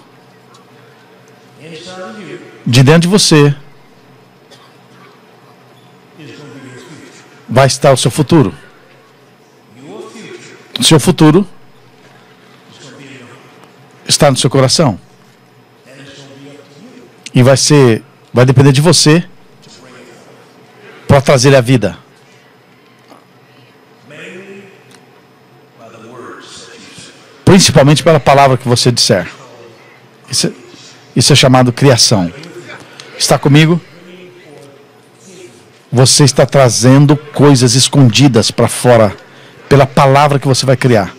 de você vai estar o seu futuro. O seu futuro está no seu coração. E vai depender de você para trazer a vida. Principalmente pela palavra que você disser. Isso é chamado criação. Está comigo? Você está trazendo coisas escondidas para fora pela palavra que você vai criar.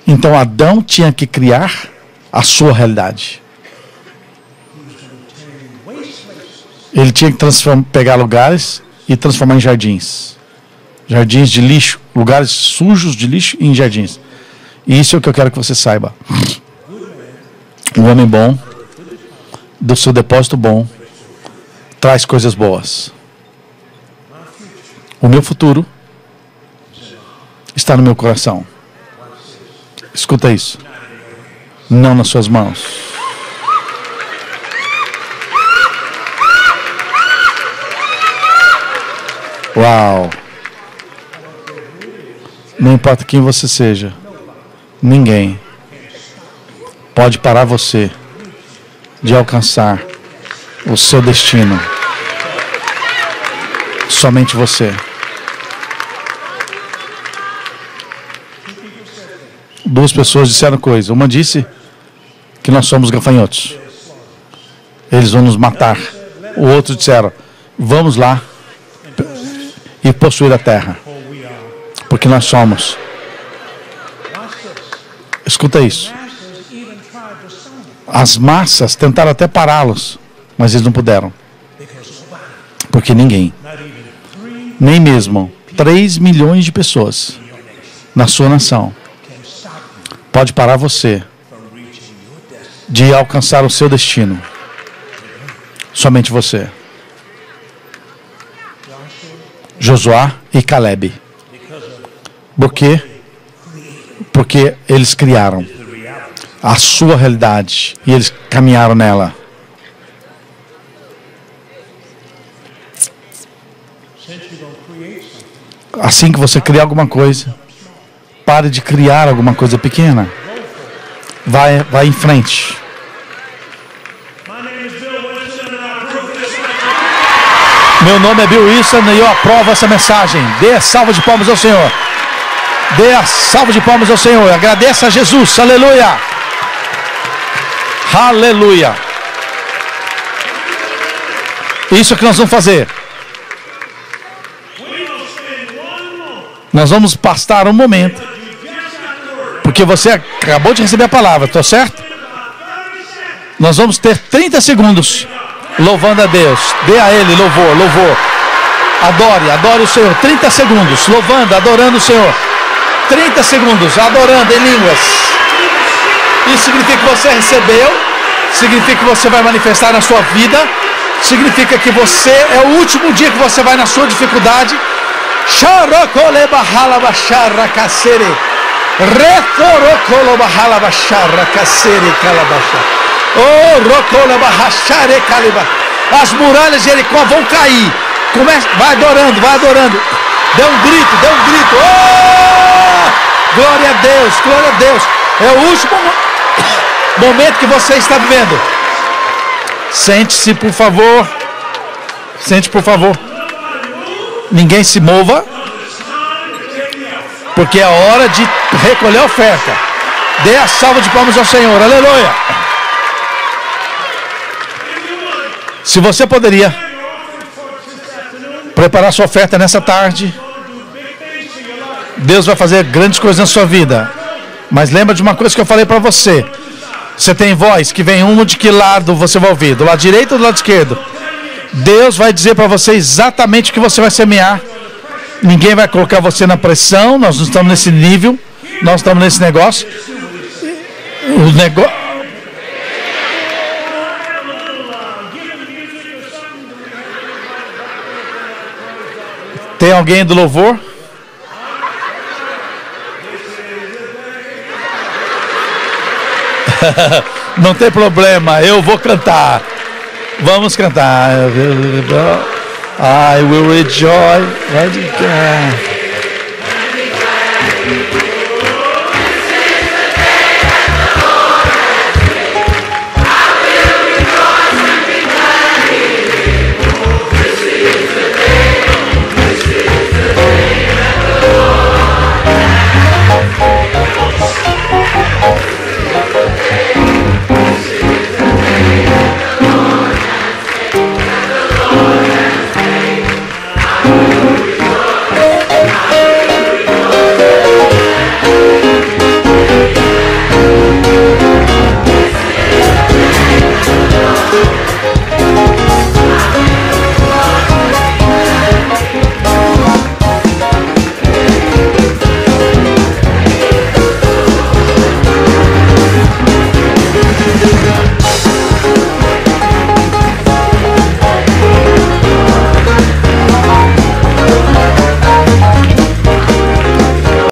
Então Adão tinha que criar a sua realidade. Ele tinha que pegar lugares e transformar em jardins. Jardins de lixo, lugares sujos de lixo em jardins. E isso é o que eu quero que você saiba. Um homem bom, do seu depósito bom, traz coisas boas. O meu futuro está no meu coração. Escuta isso. Não nas suas mãos. Uau! Não importa quem você seja, ninguém pode parar você de alcançar o seu destino. Somente você. Duas pessoas disseram coisa. Uma disse que nós somos gafanhotos. Eles vão nos matar. O outro disseram, vamos lá e possuir a terra. Porque nós somos. Escuta isso. As massas tentaram até pará-los, mas eles não puderam. Porque ninguém, nem mesmo 3 milhões de pessoas na sua nação, pode parar você de alcançar o seu destino. Somente você. Josué e Caleb. Por quê? Porque eles criaram a sua realidade e eles caminharam nela. Assim que você criar alguma coisa, pare de criar alguma coisa pequena. Vai em frente. Meu nome é Bill Wilson e eu aprovo essa mensagem. Dê a salva de palmas ao Senhor. Dê a salva de palmas ao Senhor. Agradeça a Jesus. Aleluia. Aleluia. Isso que nós vamos fazer. Nós vamos pastar um momento. Porque você acabou de receber a palavra, estou certo? Nós vamos ter 30 segundos louvando a Deus. Dê a Ele louvor, louvor. Adore o Senhor. 30 segundos, louvando, adorando o Senhor. 30 segundos, adorando em línguas. Isso significa que você recebeu. Significa que você vai manifestar na sua vida. Significa que você é o último dia que você vai na sua dificuldade. As muralhas de Jericó vão cair. Vai adorando, vai adorando. Dê um grito, dê um grito. Oh! Glória a Deus, glória a Deus. É o último momento que você está vivendo. Sente-se, por favor. Sente, por favor. Ninguém se mova, porque é a hora de recolher a oferta. Dê a salva de palmas ao Senhor. Aleluia. Se você poderia preparar sua oferta nessa tarde, Deus vai fazer grandes coisas na sua vida. Mas lembra de uma coisa que eu falei para você. Você tem voz que vem de que lado você vai ouvir? Do lado direito ou do lado esquerdo? Deus vai dizer para você exatamente o que você vai semear. Ninguém vai colocar você na pressão. Nós não estamos nesse nível. Nós estamos nesse negócio. O negócio. Tem alguém do louvor? Não tem problema, eu vou cantar. Vamos cantar. I will rejoice.